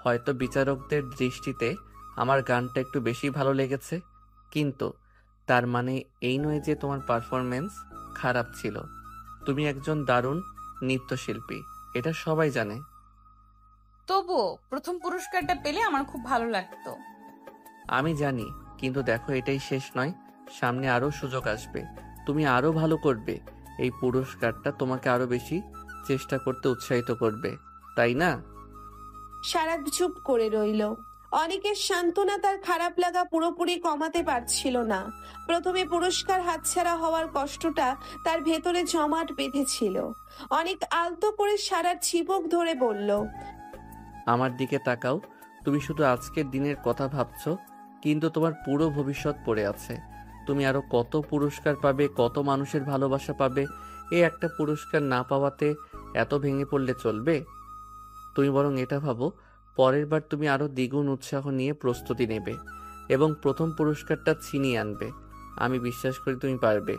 হয়তো বিচারকদের দৃষ্টিতে আমার গানটা একটু বেশি ভালো লেগেছে, কিন্তু তার মানে এই নয় যে তোমার পারফরমেন্স খারাপ ছিল। তুমি একজন দারুণ নৃত্যশিল্পী, এটা সবাই জানে। তবুও প্রথম পুরস্কারটা পেলে আমার খুব ভালো লাগতো। আমি জানি, কিন্তু দেখো এটাই শেষ নয়, সামনে আরো সুযোগ আসবে, তুমি আরো ভালো করবে। এই পুরস্কারটা তোমাকে আরো বেশি চেষ্টা করতে উৎসাহিত করবে, তাই না? সারা চুপ করে রইল। অনেকের সান্ত্বনা তার খারাপ লাগা পুরোপুরি কমাতে পারছিল না। প্রথমে পুরস্কার হাতছাড়া হওয়ার কষ্টটা তার ভেতরে জমাট বেঁধেছিল। অনেক আলতো করে সারার চিবুক ধরে বলল, আমার দিকে তাকাও, তুমি শুধু আজকের দিনের কথা ভাবছো, কিন্তু তোমার পুরো ভবিষ্যৎ পড়ে আছে। তুমি আরো কত পুরস্কার পাবে, কত মানুষের ভালোবাসা পাবে। এই একটা পুরস্কার না পাওয়াতে এত ভেঙে পড়লে চলবে? তুমি বরং এটা ভাবো, পরের বার তুমি আরো দ্বিগুণ উৎসাহ নিয়ে প্রস্তুতি নেবে এবং প্রথম পুরস্কারটা ছিনিয়ে আনবে। আমি বিশ্বাস করি তুমি পারবে।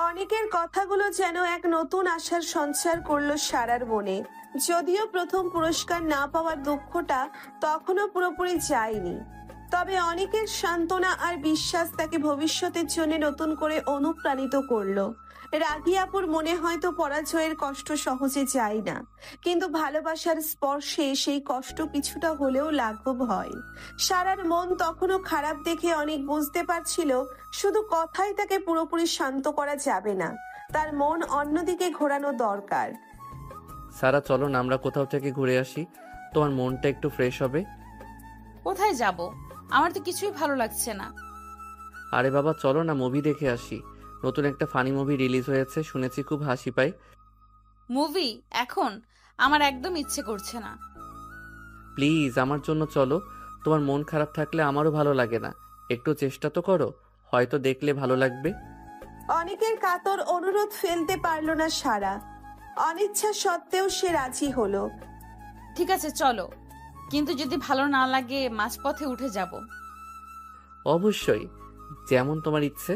অনেকের কথাগুলো যেন এক নতুন আশার সঞ্চার করলো সারার মনে। যদিও প্রথম পুরস্কার না পাওয়ার দুঃখটা তখনও পুরোপুরি যায়নি, তবে অনেকের সান্ত্বনা আর বিশ্বাস তাকে ভবিষ্যতের জন্য নতুন করে অনুপ্রাণিত করলো। রাগী আপুর মনে হয়তো পরাজয়ের কষ্ট সহজে যায় না, কিন্তু ভালোবাসার স্পর্শে সেই কষ্ট কিছুটা হলেও লাঘব হয়। সারার মন তখনও খারাপ দেখে অনেক বুঝতে পারছিল শুধু কথাই তাকে পুরোপুরি শান্ত করা যাবে না, তার মন অন্যদিকে ঘোরানো দরকার। সারা, চলো না আমরা কোথাও থেকে ঘুরে আসি, তোমার মনটা একটু ফ্রেশ হবে। কোথায় যাব? আমার তো কিছুই ভালো লাগছে না। আরে বাবা, চলো না মুভি দেখে আসি। নতুন একটা ফানি মুভি রিলিজ হয়েছে, শুনেছি খুব হাসি পায়। মুভি এখন আমার একদম ইচ্ছে করছে না। প্লিজ আমার জন্য চলো, তোমার মন খারাপ থাকলে আমারও ভালো লাগে না। একটু চেষ্টা তো করো, হয়তো দেখলে ভালো লাগবে। অনেকের কাতর অনুরোধ ফেলতে পারল না সারা। অনিচ্ছা সত্ত্বেও সে রাজি হলো। ঠিক আছে চলো, কিন্তু যদি ভালো না লাগে মাঝপথে উঠে যাব। অবশ্যই, যেমন তোমার ইচ্ছে।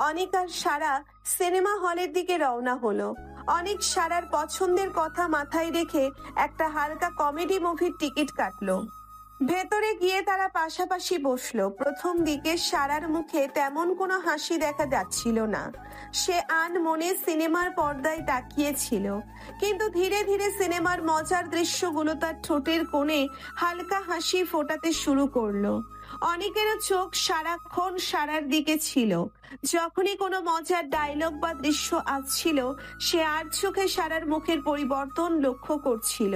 অনেক আর সারা সিনেমা হলের দিকে রওনা হলো। অনেক সারার পছন্দের কথা মাথায় রেখে একটা হালকা কমেডি মুভির টিকিট কাটলো। ভেতরে গিয়ে তারা পাশাপাশি বসলো। প্রথম দিকে সারার মুখে তেমন কোনো হাসি দেখা যাচ্ছিল না। সে আনমনে সিনেমার পর্দায় তাকিয়েছিল, কিন্তু ধীরে ধীরে সিনেমার মজার দৃশ্যগুলো তার ঠোঁটের কোণে হালকা হাসি ফোটাতে শুরু করলো। অনেকেরও চোখ সারাক্ষণ সারার দিকে ছিল। যখনই কোনো মজার ডায়লগ বা দৃশ্য আসছিল, সে আর চোখে সারার মুখের পরিবর্তন লক্ষ্য করছিল।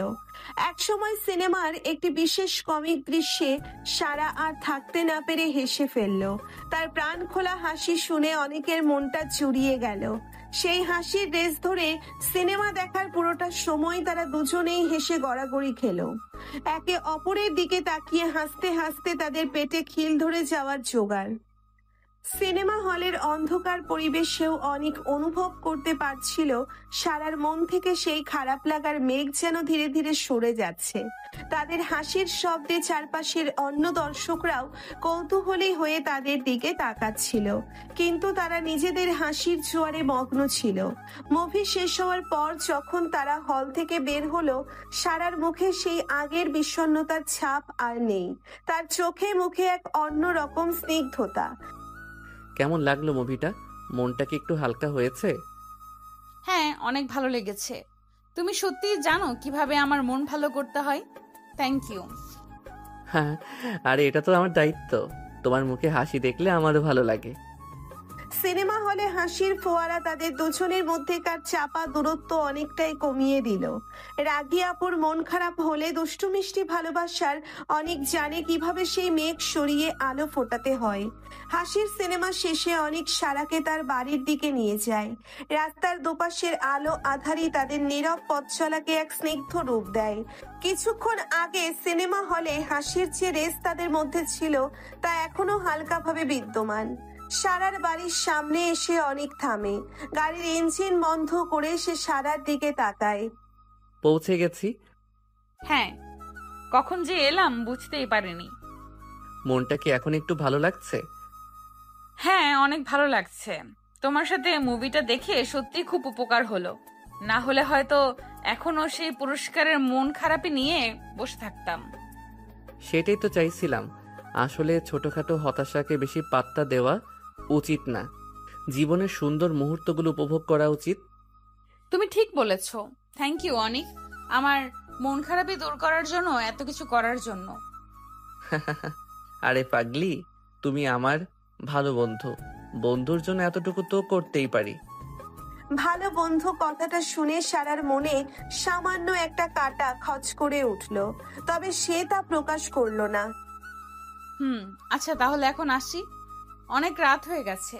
একসময় সিনেমার একটি বিশেষ কমিক দৃশ্যে সারা আর থাকতে না পেরে হেসে ফেলল। তার প্রাণ খোলা হাসি শুনে অনেকের মনটা জুড়িয়ে গেল। সেই হাসির রেশ ধরে সিনেমা দেখার পুরোটা সময় তারা দুজনেই হেসে গড়াগড়ি খেলো। একে অপরের দিকে তাকিয়ে হাসতে হাসতে তাদের পেটে খিল ধরে যাওয়ার জোগাড়। সিনেমা হলের অন্ধকার পরিবেশেও অনেক অনুভব করতে পারছিল সারার মন থেকে সেই খারাপ লাগার মেঘ যেন ধীরে ধীরে সরে যাচ্ছে। তাদের হাসির শব্দে চারপাশের অন্য দর্শকরাও কৌতূহলী হয়ে তাদের দিকে তাকাচ্ছিল, কিন্তু তারা নিজেদের হাসির জোয়ারে মগ্ন ছিল। মুভি শেষ হওয়ার পর যখন তারা হল থেকে বের হলো, সারার মুখে সেই আগের বিষণ্ণতার ছাপ আর নেই। তার চোখে মুখে এক অন্য রকম স্নিগ্ধতা। কেমন লাগলো মুভিটা? মনটা কি একটু হালকা হয়েছে? হ্যাঁ, অনেক ভালো লেগেছে। তুমি সত্যিই জানো কিভাবে আমার মন ভালো করতে হয়। Thank you. হ্যাঁ, আরে এটা তো আমার দায়িত্ব। তোমার মুখে হাসি দেখলে আমারও ভালো লাগে। সিনেমা হলে হাসির ফোয়ারা তাদের দুজনের মধ্যেকার চাপা দূরত্ব অনেকটাই কমিয়ে দিল। রাগী আপুর মন খারাপ হলে দুষ্টু মিষ্টি ভালোবাসার অনেক জানে কিভাবে সেই মেঘ সরিয়ে আলো ফোটাতে হয়। হাসির সিনেমা শেষে অনেক সারাকে তার বাড়ির দিকে নিয়ে যায়। রাস্তার দুপাশের আলো আধারি তাদের নীরব পথ চলাকে এক স্নিগ্ধ রূপ দেয়। কিছুক্ষণ আগে সিনেমা হলে হাসির যে রেস তাদের মধ্যে ছিল, তা এখনো হালকাভাবে বিদ্যমান। সারার বাড়ির সামনে এসে অনেক থামে। গাড়ির ইঞ্জিন বন্ধ করে সে সারার দিকে তাকায়। পৌঁছে গেছি। হ্যাঁ, কখন যে এলাম বুঝতেই পারিনি। মনটা কি এখন একটু ভালো লাগছে? হ্যাঁ, অনেক ভালো লাগছে। তোমার সাথে মুভিটা দেখে সত্যি খুব উপকার হলো। না হলে হয়তো এখনো সেই পুরস্কারের মন খারাপই নিয়ে বসে থাকতাম। সেটাই তো চাইছিলাম। আসলে ছোটখাটো হতাশাকে বেশি পাত্তা দেওয়া উচিত না। জীবনের সুন্দর মুহূর্তগুলো উপভোগ করা উচিত। তুমি ঠিক বলেছ। থ্যাংক ইউ অনিক, আমার মন খারাপই দূর করার জন্য, এত কিছু করার জন্য। আরে পাগলি, তুমি আমার ভালো বন্ধু। বন্ধুর জন্য এতটুকু তো করতেই পারি। ভালো বন্ধু কথাটা শুনে সারার মনে সামান্য একটা কাঁটা খচ করে উঠল, তবে সে তা প্রকাশ করলো না। আচ্ছা তাহলে এখন আসি, অনেক রাত হয়ে গেছে।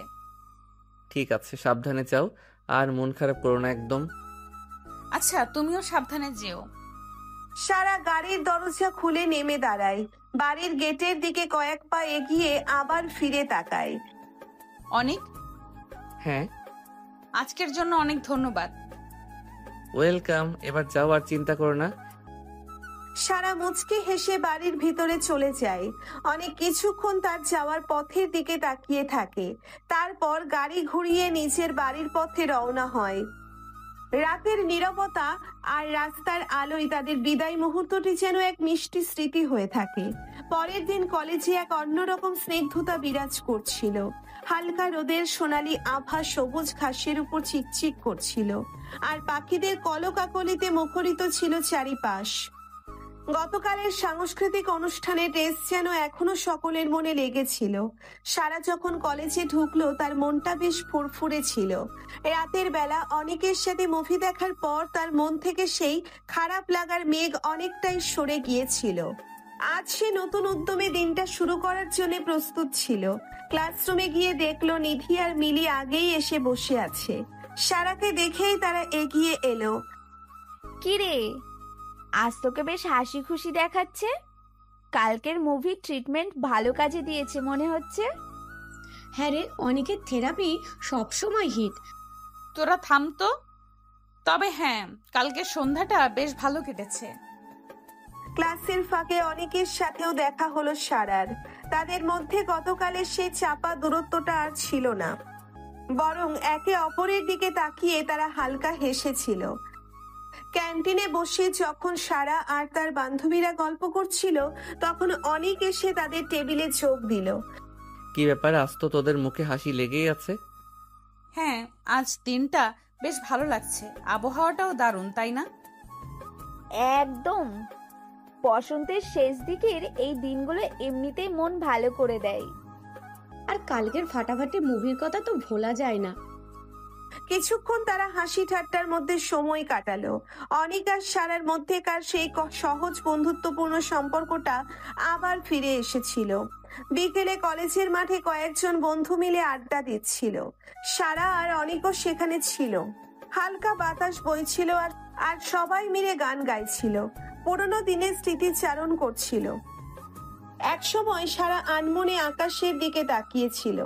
ঠিক আছে, সাবধানে যাও, আর মন খারাপ করো না একদম। আচ্ছা তুমিও সাবধানে যেও। সারা গাড়ির দরজা খুলে নেমে দাঁড়ায়, বাড়ির গেটের দিকে কয়েক পা এগিয়ে আবার ফিরে তাকায়। অনিক, হ্যাঁ? আজকের জন্য অনেক ধন্যবাদ। ওয়েলকাম। এবার যাও, আর চিন্তা করো না। সারা মুচকি হেসে বাড়ির ভিতরে চলে যায়। অনেক কিছুক্ষণ তার যাওয়ার পথের দিকে তাকিয়ে থাকে, তারপর গাড়ি ঘুরিয়ে নিজের বাড়ির পথে রওনা হয়। রাতের নীরবতা আর রাস্তার আলোয় তাদের বিদায় মুহূর্তটি যেন এক মিষ্টি স্মৃতি হয়ে থাকে। পরের দিন কলেজে এক অন্যরকম স্নিগ্ধতা বিরাজ করছিল। হালকা রোদের সোনালি আভা সবুজ ঘাসের উপর চিকচিক করছিল, আর পাখিদের কলকাকলিতে মুখরিত ছিল চারিপাশ। গতকালের সাংস্কৃতিক অনুষ্ঠানের ড্রেস যেন এখনো সকলের মনে লেগেছিল। সারা যখন কলেজে ঢুকলো তার মনটা বেশ ফুরফুরে ছিল। রাতের বেলা অনেকের সাথে মুভি দেখার পর তার মন থেকে সেই খারাপ লাগার মেঘ অনেকটাই সরে গিয়েছিল। আজ সে নতুন উদ্যমে দিনটা শুরু করার জন্য প্রস্তুত ছিল। ক্লাসরুমে গিয়ে দেখলো নিধি আর মিলি আগেই এসে বসে আছে। সারাকে দেখেই তারা এগিয়ে এলো। কি রে, আজ তোকে বেশ হাসি খুশি দেখাচ্ছে। কালকের মুভির ট্রিটমেন্ট ভালো কাজে দিয়েছে মনে হচ্ছে। হ্যাঁ রে, অনেকের থেরাপি সবসময় হিট। তোরা থাম তো। তবে হ্যাঁ, কালকে সন্ধ্যাটা বেশ ভালো কেটেছে। ক্লাসের ফাঁকে অনেকের সাথেও দেখা হলো সারার। তাদের মধ্যে গতকালের সেই চাপা দূরত্বটা আর ছিল না, বরং একে অপরের দিকে তাকিয়ে তারা হালকা হেসেছিল। ক্যান্টিনে বসে যখন সারা আর তার বান্ধবীরা গল্প করছিল, তখন অনেক এসে তাদের টেবিলে যোগ দিল। কি ব্যাপার, আজ তো তোদের মুখে হাসি লেগেই আছে। হ্যাঁ, আজ দিনটা বেশ ভালো লাগছে, আবহাওয়াটাও দারুণ, তাই না? একদম। বসন্তের শেষ দিকের এই দিনগুলো এমনিতেই মন ভালো করে দেয়। আর কালকের ফাটাফাটি মুভির কথা তো ভোলা যায় না। কিছুক্ষণ তারা হাসি ঠাট্টার মধ্যে সময় কাটালো। অনিক আর সারার মধ্যেকার সেই সহজ বন্ধুত্বপূর্ণ সম্পর্কটা আবার ফিরে এসেছিল। বিকেলে কলেজের মাঠে কয়েকজন বন্ধু মিলে আড্ডা দিচ্ছিল। সারা আর অনিকও সেখানে ছিল। হালকা বাতাস বইছিল আর সবাই মিলে গান গাইছিল, পুরোনো দিনের স্মৃতিচারণ করছিল। একসময় সারা আনমনে আকাশের দিকে তাকিয়েছিল।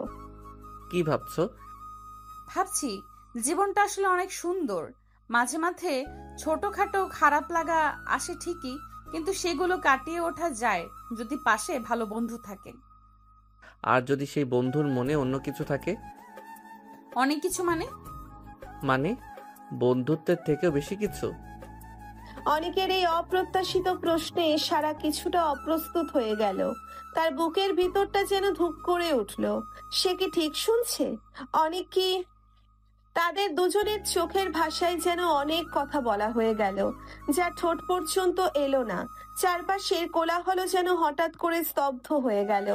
কি ভাবছো? ভাবছি জীবনটা আসলে অনেক সুন্দর। মাঝে মাঝে ছোটখাটো খারাপ লাগা আসে ঠিকই, কিন্তু সেগুলো কাটিয়ে ওঠা যায় যদি পাশে ভালো বন্ধু থাকে। আর যদি সেই বন্ধুর মনে অন্য কিছু থাকে? অনেক কিছু মানে বন্ধুত্বের থেকেও বেশি কিছু? অনেকের এই অপ্রত্যাশিত প্রশ্নে সারা কিছুটা অপ্রস্তুত হয়ে গেল। তার বুকের ভিতরটা যেন ধুক করে উঠল। সে কি ঠিক শুনছে? অনেক কি? তাদের দুজনের চোখের ভাষায় যেন অনেক কথা বলা হয়ে গেল, যা ঠোঁট পর্যন্ত এলো না। চারপাশের কোলাহল যেন হঠাৎ করে স্তব্ধ হয়ে গেল।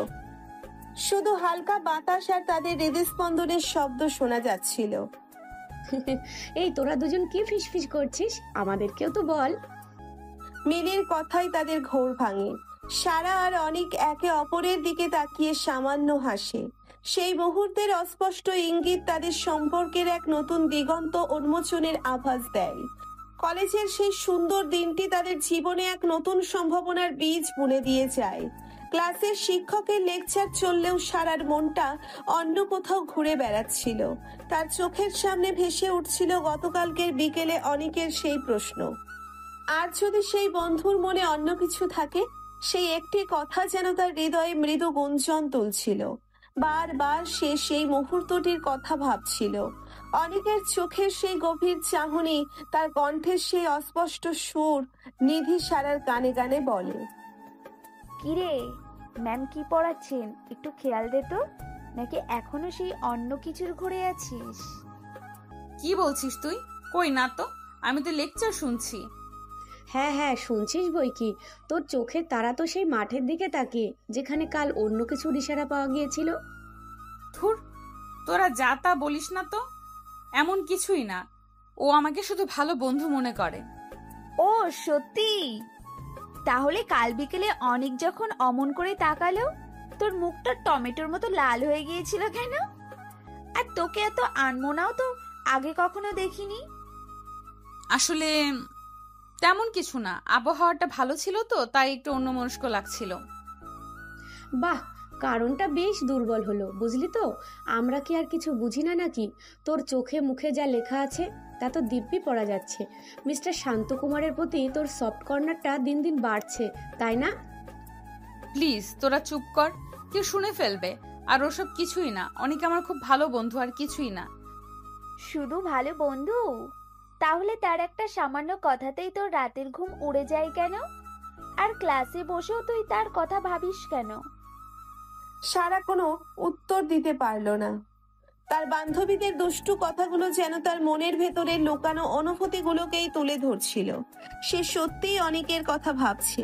শুধু হালকা বাতাস আর তাদের হৃদস্পন্দনের শব্দ শোনা যাচ্ছিল। এই তোরা দুজন কি ফিসফিস করছিস? আমাদেরকেও তো বল। মিলির কথাই তাদের ঘোর ভাঙে। সারা আর অনিক একে অপরের দিকে তাকিয়ে সামান্য হাসে। সেই মুহূর্তের অস্পষ্ট ইঙ্গিত তাদের সম্পর্কের এক নতুন দিগন্ত উন্মোচনের আভাস দেয়। কলেজের সেই সুন্দর দিনটি তাদের জীবনে এক নতুন সম্ভাবনার বীজ বুনে দিয়ে যায়। ক্লাসের শিক্ষকের লেকচার চললেও সারার মনটা অন্য কোথাও ঘুরে বেড়াচ্ছিল। তার চোখের সামনে ভেসে উঠছিল গতকালকের বিকেলে অনিকের সেই প্রশ্ন, আর যদি সেই বন্ধুর মনে অন্য কিছু থাকে? সেই একটি কথা যেন তার হৃদয়ে মৃদু গুঞ্জন তুলছিল। বারবার সে সেই মুহূর্তটির কথা ভাবছিল। অনেকের চোখের সেই গভীর চাহনি, তার কণ্ঠের সেই অস্পষ্ট সুর নিধি সারার গানে গানে বলে। কিরে, ম্যাম কি পড়াচ্ছেন একটু খেয়াল দে তো, নাকি এখনো সেই অন্য কিছুর ঘুরে আছিস? কি বলছিস তুই? কই না তো, আমি তো লেকচার শুনছি। হ্যাঁ হ্যাঁ, শুনছিস বই কি, তোর চোখের তারা তো সেই মাঠের দিকে তাকিয়ে, যেখানে কাল অন্য কিছুর ইশারা পাওয়া গিয়েছিল। ধুর, তোরা যা তা বলিস না তো, এমন কিছুই না। ও আমাকে শুধু ভালো বন্ধু মনে করে। ও সত্যি? তাহলে কাল বিকেলে অনেক যখন অমন করে তাকালো, তোর মুখটা টমেটোর মতো লাল হয়ে গিয়েছিল কেন? আর তোকে এত আনমনাও তো আগে কখনো দেখিনি। আসলে তেমন কিছু না, আবহাওয়াটা ভালো ছিল তো, তাই একটু অন্যমনস্ক লাগছিল। বাহ, কারণটা বেশ দুর্বল হলো, বুঝলি তো? আমরা কি আর কিছু বুঝি না নাকি? তোর চোখে মুখে যা লেখা আছে তা তো দিব্যি পড়া যাচ্ছে। মিস্টার শান্তকুমারের প্রতি তোর সফট কর্নারটা দিন দিন বাড়ছে, তাই না? প্লিজ তোরা চুপ কর, কেউ শুনে ফেলবে। আর ওসব কিছুই না, অনেক আমার খুব ভালো বন্ধু, আর কিছুই না। শুধু ভালো বন্ধু? তাহলে তার একটা সামান্য কথাতেই তোর রাতের ঘুম উড়ে যায় কেন? আর ক্লাসে বসেও তুই তার কথা ভাবিস কেন? সারা কোনো উত্তর দিতে পারল না। তার বান্ধবীদের দুষ্টু কথাগুলো যেন তার মনের ভেতরের লুকানো অনুভূতিগুলোকেই তুলে ধরছিল। সে সত্যিই অনেকের কথা ভাবছে।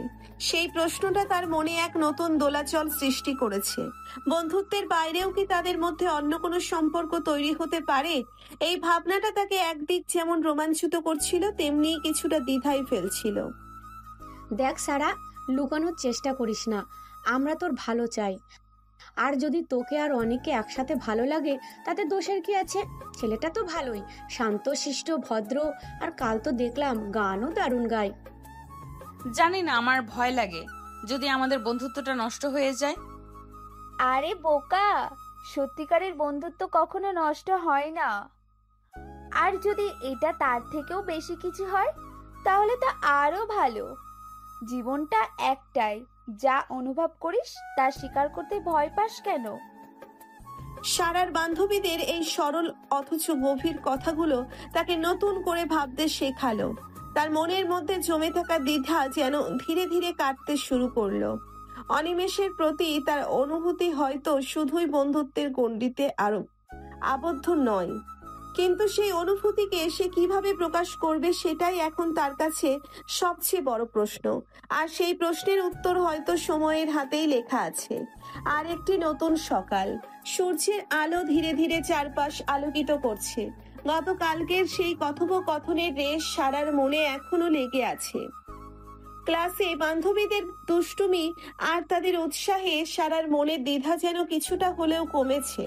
সেই প্রশ্নটা তার মনে এক নতুন দোলাচল সৃষ্টি করেছে। বন্ধুত্বের বাইরেও কি তাদের মধ্যে অন্য কোনো সম্পর্ক তৈরি হতে পারে? এই ভাবনাটা তাকে একদিক যেমন রোমাঞ্চিত করছিল, তেমনি কিছুটা দ্বিধায় ফেলছিল। দেখ সারা, লুকানোর চেষ্টা করিস না, আমরা তোর ভালো চাই। আর যদি তোকে আর অনেকে একসাথে ভালো লাগে তাতে দোষের কি আছে? ছেলেটা তো ভালোই, শান্তশিষ্ট, ভদ্র, আর কাল তো দেখলাম গানও দারুণ গায়। জানি না, আমার ভয় লাগে যদি আমাদের বন্ধুত্বটা নষ্ট হয়ে যায়। আরে বোকা, সত্যিকারের বন্ধুত্ব কখনো নষ্ট হয় না। আর যদি এটা তার থেকেও বেশি কিছু হয় তাহলে তা আরো ভালো। জীবনটা একটাই, যা অনুভব করিস তা স্বীকার করতে ভয় পাস কেন? সারার বান্ধবীদের এই সরল অথচ গভীর কথাগুলো তাকে নতুন করে ভাবতে শেখালো। তার মনের মধ্যে জমে থাকা দ্বিধা যেন ধীরে ধীরে কাটতে শুরু করলো। অনিমেষের প্রতি তার অনুভূতি হয়তো শুধুই বন্ধুত্বের গণ্ডিতে আরো আবদ্ধ নয়, কিন্তু সেই অনুভূতিকে সে কিভাবে প্রকাশ করবে সেটাই এখন তার কাছে সবচেয়ে বড় প্রশ্ন। আর সেই প্রশ্নের উত্তর হয়তো সময়ের হাতেই লেখা আছে। আর একটি নতুন সকাল, সূর্যের আলো ধীরে ধীরে চারপাশ আলোকিত করছে। গতকালকের সেই কথোপকথনের রেশ সারার মনে এখনো লেগে আছে। ক্লাসে বান্ধবীদের দুষ্টুমি আর তাদের উৎসাহে সারার মনের দ্বিধা যেন কিছুটা হলেও কমেছে।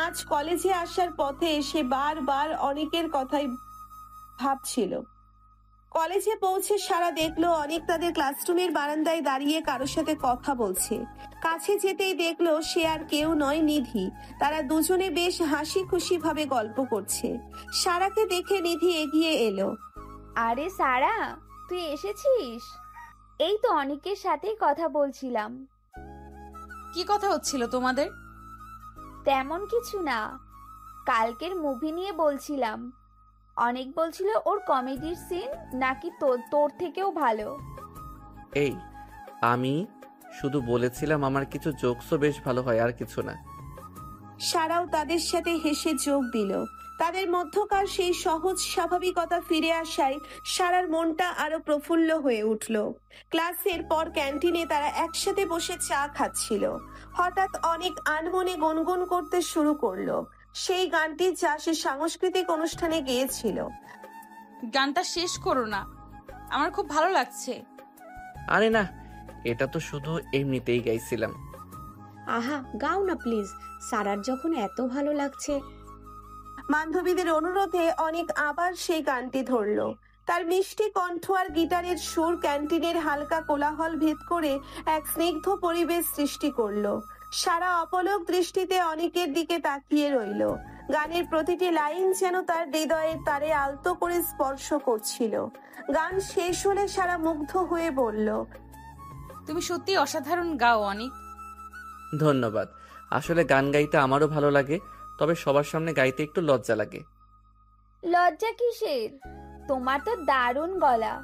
আজ কলেজে আসার পথে সে বারবার অনেকের কথাই ভাবছিল। কলেজে পৌঁছে সারা দেখলো অনেক তাদের ক্লাসরুমের বারান্দায় দাঁড়িয়ে কারোর সাথে কথা বলছে। কাছে যেতেই দেখলো সে আর কেউ নয়, নিধি। তারা দুজনে বেশ হাসি খুশি ভাবে গল্প করছে। সারাকে দেখে নিধি এগিয়ে এলো। আরে সারা, তুই এসেছিস? এই তো অনেকের সাথেই কথা বলছিলাম। কি কথা হচ্ছিল তোমাদের? তেমন কিছু না, কালকের মুভি নিয়ে বলছিলাম। অনেক বলছিল ওর কমেডির সিন নাকি তোর থেকেও ভালো। এই, আমি শুধু বলেছিলাম আমার কিছু জোকসও বেশ ভালো হয়, আর কিছু না। সারাও তাদের সাথে হেসে যোগ দিল। তাদের মধ্যকার সেই সহজ স্বাভাবিকতা ফিরে আসায় সারার মনটা আরো প্রফুল্ল হয়ে উঠল। ক্লাসের পর ক্যান্টিনে তারা একসাথে বসে চা খাচ্ছিল। হঠাৎ অনেক আনমনে গুনগুন করতে শুরু করলো সেই গানটি যা সে সাংস্কৃতিক অনুষ্ঠানে গেয়েছিল। গানটা শেষ করো না, আমার খুব ভালো লাগছে। আরে না, এটা তো শুধু এমনিতেই গাইছিলাম। আহা, গাও না প্লিজ, সারার যখন এত ভালো লাগছে। বান্ধবীদের অনুরোধে অনেক আবার সেই গানটি ধরলো। তার মিষ্টি কণ্ঠ আর গিটারের সুর ক্যান্টিনের হালকা কোলাহল ভেদ করে এক স্নিগ্ধ পরিবেশ সৃষ্টি করলো। সারা অপলক দৃষ্টিতে অনেকের দিকে তাকিয়ে রইল। গানের প্রতিটি লাইন যেন তার হৃদয়ের তারে আলতো করে স্পর্শ করছিল। গান শেষ হলে সারা মুগ্ধ হয়ে বলল, তুমি সত্যি অসাধারণ গাও অনিক। ধন্যবাদ। আসলে গান গাইতে আমারও ভালো লাগে, তবে সবার সামনে গাইতে একটু লজ্জা লাগে। লজ্জা কিসের? তোমার তো দারুণ গলা।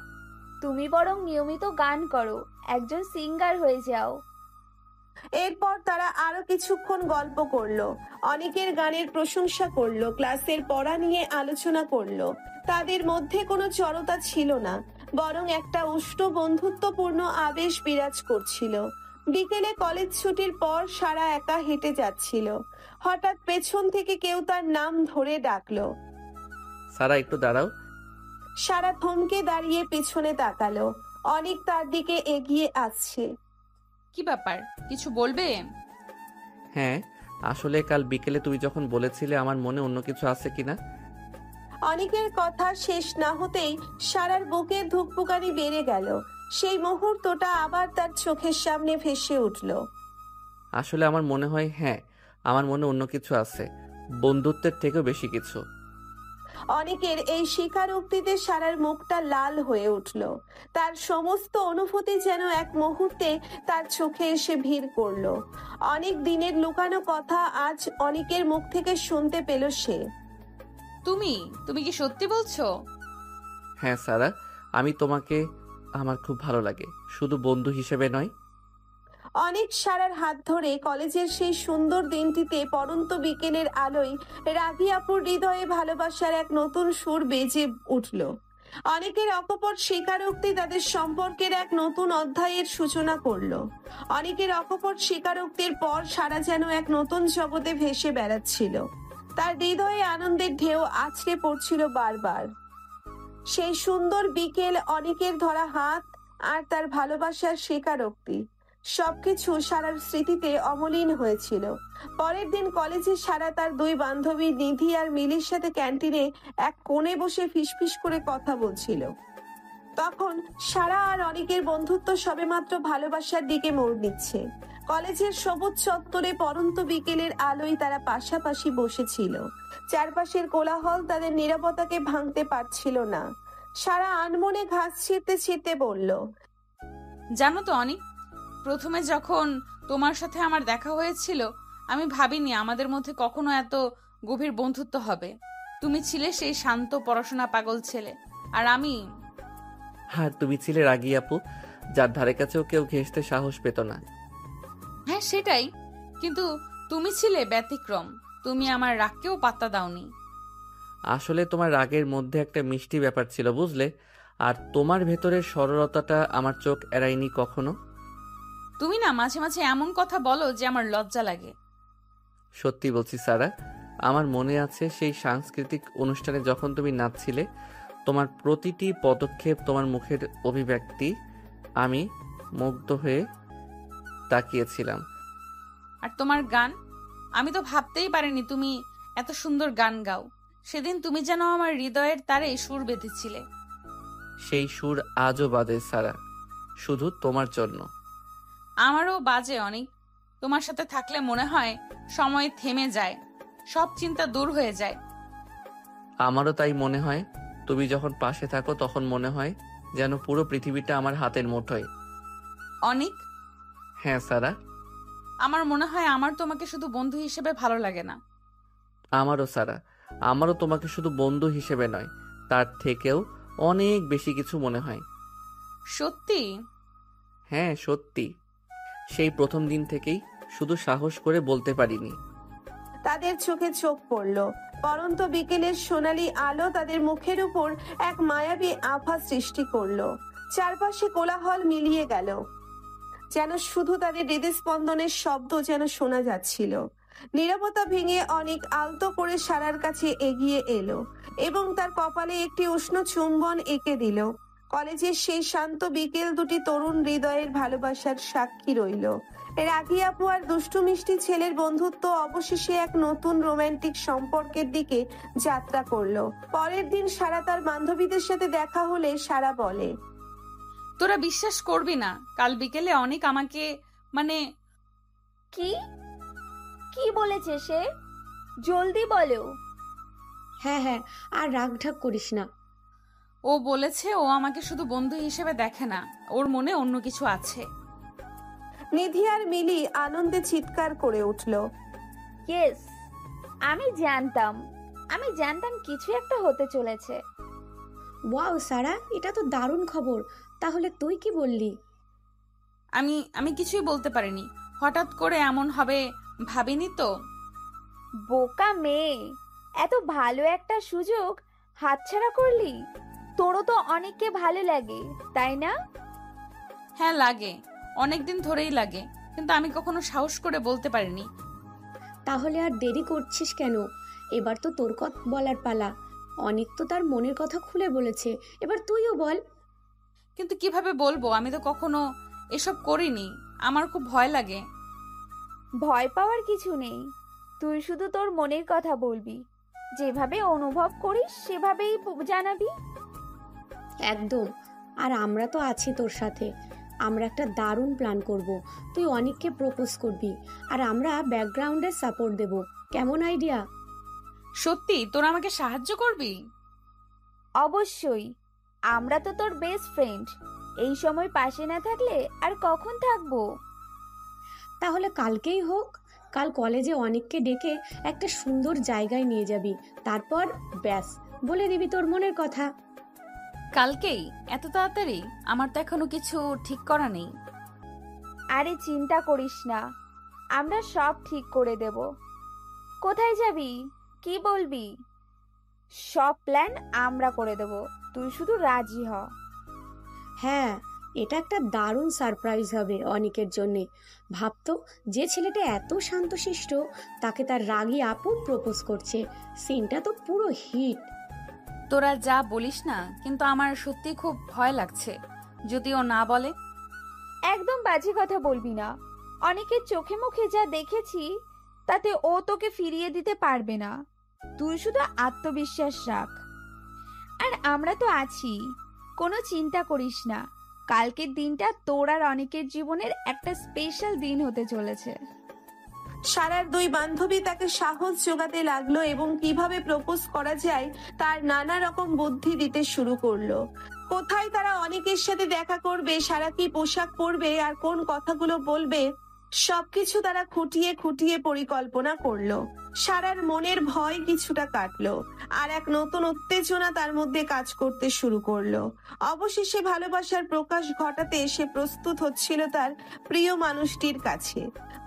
তুমি বরং নিয়মিত গান করো, একজন সিঙ্গার হয়ে যাও। এরপর তারা আরো কিছুক্ষণ গল্প করলো, অনেকের গানের প্রশংসা করলো, ক্লাসের পড়া নিয়ে আলোচনা করলো। তাদের মধ্যে কোনো জড়তা ছিল না, বরং একটা উষ্ণ বন্ধুত্বপূর্ণ আবেশ বিরাজ করছিল। বিকেলে কলেজ ছুটির পর সারা একা হেঁটে যাচ্ছিল। হঠাৎ পেছন থেকে কেউ তার নাম ধরে ডাকলো। সারা একটু দাঁড়াও। সারা থমকে দাঁড়িয়ে পেছনে তাকালো। অনেক তার দিকে এগিয়ে আসছে। কি ব্যাপার, কিছু বলবে? হ্যাঁ, আসলে কাল বিকেলে তুমি যখন বলেছিলে আমার মনে অন্য কিছু আছে কিনা। অনেকের কথা শেষ না হতেই সারার বুকের ধুকপুকানি বেড়ে গেল। সেই মুহূর্তটা আবার তার চোখের সামনে ভেসে উঠল। আসলে আমার মনে হয়, হ্যাঁ, আমার মনে অন্য কিছু আছে, বন্ধুত্বের থেকেও বেশি কিছু। অনেকের এই স্বীকারোক্তিতে সারার মুখটা লাল হয়ে উঠল। তার সমস্ত অনুভূতি যেন এক মুহূর্তে তার চোখে এসে ভিড় করলো। অনেক দিনের লুকানো কথা আজ অনেকের মুখ থেকে শুনতে পেল সে। তুমি তুমি কি সত্যি বলছো? হ্যাঁ সারা, আমি তোমাকে, আমার খুব ভালো লাগে, শুধু বন্ধু হিসেবে নয়। অনেক সারার হাত ধরে কলেজের সেই সুন্দর দিনটিতে পড়ন্ত বিকেলের আলোয় রাগী আপুর হৃদয়ে ভালোবাসার এক নতুন সুর বেজে উঠল। অনেকের অকপট স্বীকারোক্তি তাদের সম্পর্কের এক নতুন অধ্যায়ের সূচনা করলো। অনেকের অকপট স্বীকারোক্তির পর সারা যেন এক নতুন জগতে ভেসে বেড়াচ্ছিল। তার হৃদয়ে আনন্দের ঢেউ আছড়ে পড়ছিল বারবার। সেই সুন্দর বিকেল, অনেকের ধরা হাত আর তার ভালোবাসার স্বীকারোক্তি সবকিছু সারার স্মৃতিতে অমলিন হয়েছিল। পরের দিন কলেজে সারা তার দুই বান্ধবী নিধি আর মিলির সাথে ক্যান্টিনে এক কোণে বসে ফিসফিস করে কথা বলছিল। তখন সারা আর অনেকের বন্ধুত্ব সবেমাত্র ভালোবাসার দিকে মোড় নিচ্ছে। কলেজের সবুজ চত্বরে পড়ন্ত বিকেলের আলোয় তারা পাশাপাশি বসেছিল। চারপাশের কোলাহল তাদের নীরবতাকে ভাঙতে পারছিল না। সারা আনমনে ঘাস ছিঁড়তে ছিঁড়তে বলল, জানো তো অনেক, প্রথমে যখন তোমার সাথে আমার দেখা হয়েছিল আমি ভাবিনি আমাদের মধ্যে কখনো এত গভীর বন্ধুত্ব হবে। তুমি ছিলে সেই শান্ত পড়াশোনা পাগল ছেলে, আর আমি। হ্যাঁ, তুমি ছিলে রাগী আপু, যার ধারে কাছেও কেউ ঘেঁষতে সাহস পেত না। হ্যাঁ সেটাই, কিন্তু তুমি ছিলে ব্যতিক্রম। তুমি আমার রাগকেও পাত্তা দাওনি। আসলে তোমার রাগের মধ্যে একটা মিষ্টি ব্যাপার ছিল, বুঝলে, আর তোমার ভেতরের সরলতাটা আমার চোখ এড়ায়নি কখনো। তুমি না মাঝে মাঝে এমন কথা বলো যে আমার লজ্জা লাগে। সত্যি বলছি সারা, আমার মনে আছে সেই সাংস্কৃতিক অনুষ্ঠানে যখন তুমি নাচছিলে, তোমার প্রতিটি পদক্ষেপ, তোমার মুখের অভিব্যক্তি, আমি মুগ্ধ হয়ে তাকিয়েছিলাম। আর তোমার গান, আমি তো ভাবতেই পারিনি তুমি এত সুন্দর গান গাও। সেদিন তুমি যেন আমার হৃদয়ের তারে সুর বেঁধেছিলে। সেই সুর আজও বাজে সারা, শুধু তোমার জন্য। আমারও বাজে অনেক। তোমার সাথে থাকলে মনে হয় সময় থেমে যায়, সব চিন্তা দূর হয়ে যায়। আমারও তাই মনে হয়, তুমি যখন পাশে থাকো তখন মনে হয় যেন পুরো পৃথিবীটা আমার হাতের মুঠোয়। অনেক, হ্যাঁ সারা, আমার মনে হয় আমার তোমাকে শুধু বন্ধু হিসেবে ভালো লাগে না। আমারও সারা, আমারও তোমাকে শুধু বন্ধু হিসেবে নয়, তার থেকেও অনেক বেশি কিছু মনে হয়। সত্যি? হ্যাঁ সত্যি, সেই প্রথম দিন থেকেই, শুধু সাহস করে বলতে পারিনি। তাদের চোখে চোখ পড়ল। পরন্ত বিকেলের সোনালী আলো তাদের মুখের উপর এক মায়াবী আভা সৃষ্টি করলো। চারপাশে কোলাহল মিলিয়ে গেল, যেন শুধু তাদের হৃদস্পন্দনের শব্দ যেন শোনা যাচ্ছিল। নীরবতা ভেঙে অনেক আলতো করে সারার কাছে এগিয়ে এলো এবং তার কপালে একটি উষ্ণ চুম্বন এঁকে দিল। কলেজের সেই শান্ত বিকেল দুটি তরুণ হৃদয়ের ভালোবাসার সাক্ষী রইল। রাগী আপু আর দুষ্টু মিষ্টি ছেলের বন্ধুত্ব অবশেষে এক নতুন রোমান্টিক সম্পর্কের দিকে যাত্রা করলো। পরের দিন সারা তার বান্ধবীদের সাথে দেখা হলে সারা বলে, তোরা বিশ্বাস করবি না, কাল বিকেলে অনেক আমাকে কি কি বলেছে সে? জলদি বলো। হ্যাঁ হ্যাঁ, আর রাগ ঢাক করিস না। ও বলেছে ও আমাকে শুধু বন্ধু হিসেবে দেখে না, ওর মনে অন্য কিছু আছে। নিধি আর মিলি আনন্দে চিৎকার করে উঠল। ইয়েস, আমি জানতাম। আমি জানতাম কিছু একটা হতে চলেছে। ওয়াও সারা, এটা তো দারুণ খবর। তাহলে তুই কি বললি? আমি কিছুই বলতে পারিনি, হঠাৎ করে এমন হবে ভাবিনি তো। বোকা মেয়ে, এত ভালো একটা সুযোগ হাতছাড়া করলি? তোরও তো অনেককে ভালো লাগে, তাই না? হ্যাঁ লাগে, অনেকদিন ধরেই লাগে, কিন্তু আমি কখনো সাহস করে বলতে পারিনি। তাহলে আর দেরি করছিস কেন? এবার তো তোর কথা বলার পালা। অনেক তো তার মনের কথা খুলে বলেছে, এবার তুইও বল। কিন্তু কিভাবে বলবো? আমি তো কখনো এসব করিনি, আমার খুব ভয় লাগে। ভয় পাওয়ার কিছু নেই, তুই শুধু তোর মনের কথা বলবি, যেভাবে অনুভব করিস সেভাবেই জানাবি। একদম। আর আমরা তো আছি তোর সাথে। আমরা একটা দারুণ প্ল্যান করব। তুই অনেককে প্রপোজ করবি আর আমরা ব্যাকগ্রাউন্ডে সাপোর্ট দেব। কেমন আইডিয়া? সত্যি তোরা আমাকে সাহায্য করবি? অবশ্যই, আমরা তো তোর বেস্ট ফ্রেন্ড, এই সময় পাশে না থাকলে আর কখন থাকবো? তাহলে কালকেই হোক। কাল কলেজে অনেককে ডেকে একটা সুন্দর জায়গায় নিয়ে যাবি, তারপর ব্যাস বলে দিবি তোর মনের কথা। কালকেই? এত তাড়াতাড়ি? আমার তো এখনো কিছু ঠিক করা নেই। আরে চিন্তা করিস না, আমরা সব ঠিক করে দেব। কোথায় যাবি, কি বলবি, সব প্ল্যান আমরা করে দেব, তুই শুধু রাজি হ। হ্যাঁ, এটা একটা দারুণ সারপ্রাইজ হবে অনেকের জন্যে। ভাবতো, যে ছেলেটা এত শান্তশিষ্ট, তাকে তার রাগী আপন প্রপোজ করছে। সিনটা তো পুরো হিট। তোরা যা বলিস না, কিন্তু আমার সত্যি খুব ভয় লাগছে যদি ও না বলে। একদম বাজে কথা বলবি না, অনেকের চোখে মুখে যা দেখেছি তাতে ও তোকে ফিরিয়ে দিতে পারবে না। তুই শুধু আত্মবিশ্বাস রাখ, আর আমরা তো আছি, কোনো চিন্তা করিস না। কালকের দিনটা তোর আর অনেকের জীবনের একটা স্পেশাল দিন হতে চলেছে। সারার দুই বান্ধবী তাকে সাহস জোগাতে লাগলো এবং কিভাবে প্রপোজ করা যায় তার নানা রকম বুদ্ধি দিতে শুরু করলো। কোথায় তারা অনেকের সাথে দেখা করবে, সারা কি পোশাক পরবে আর কোন কথাগুলো বলবে, সবকিছু তারা খুঁটিয়ে খুঁটিয়ে পরিকল্পনা করলো। সারার মনের ভয় কিছুটা কাটলো, আর এক নতুন উত্তেজনা তার মধ্যে কাজ করতে শুরু করলো। অবশেষে ভালোবাসার প্রকাশ ঘটাতে সে প্রস্তুত হচ্ছিল তার প্রিয় মানুষটির কাছে।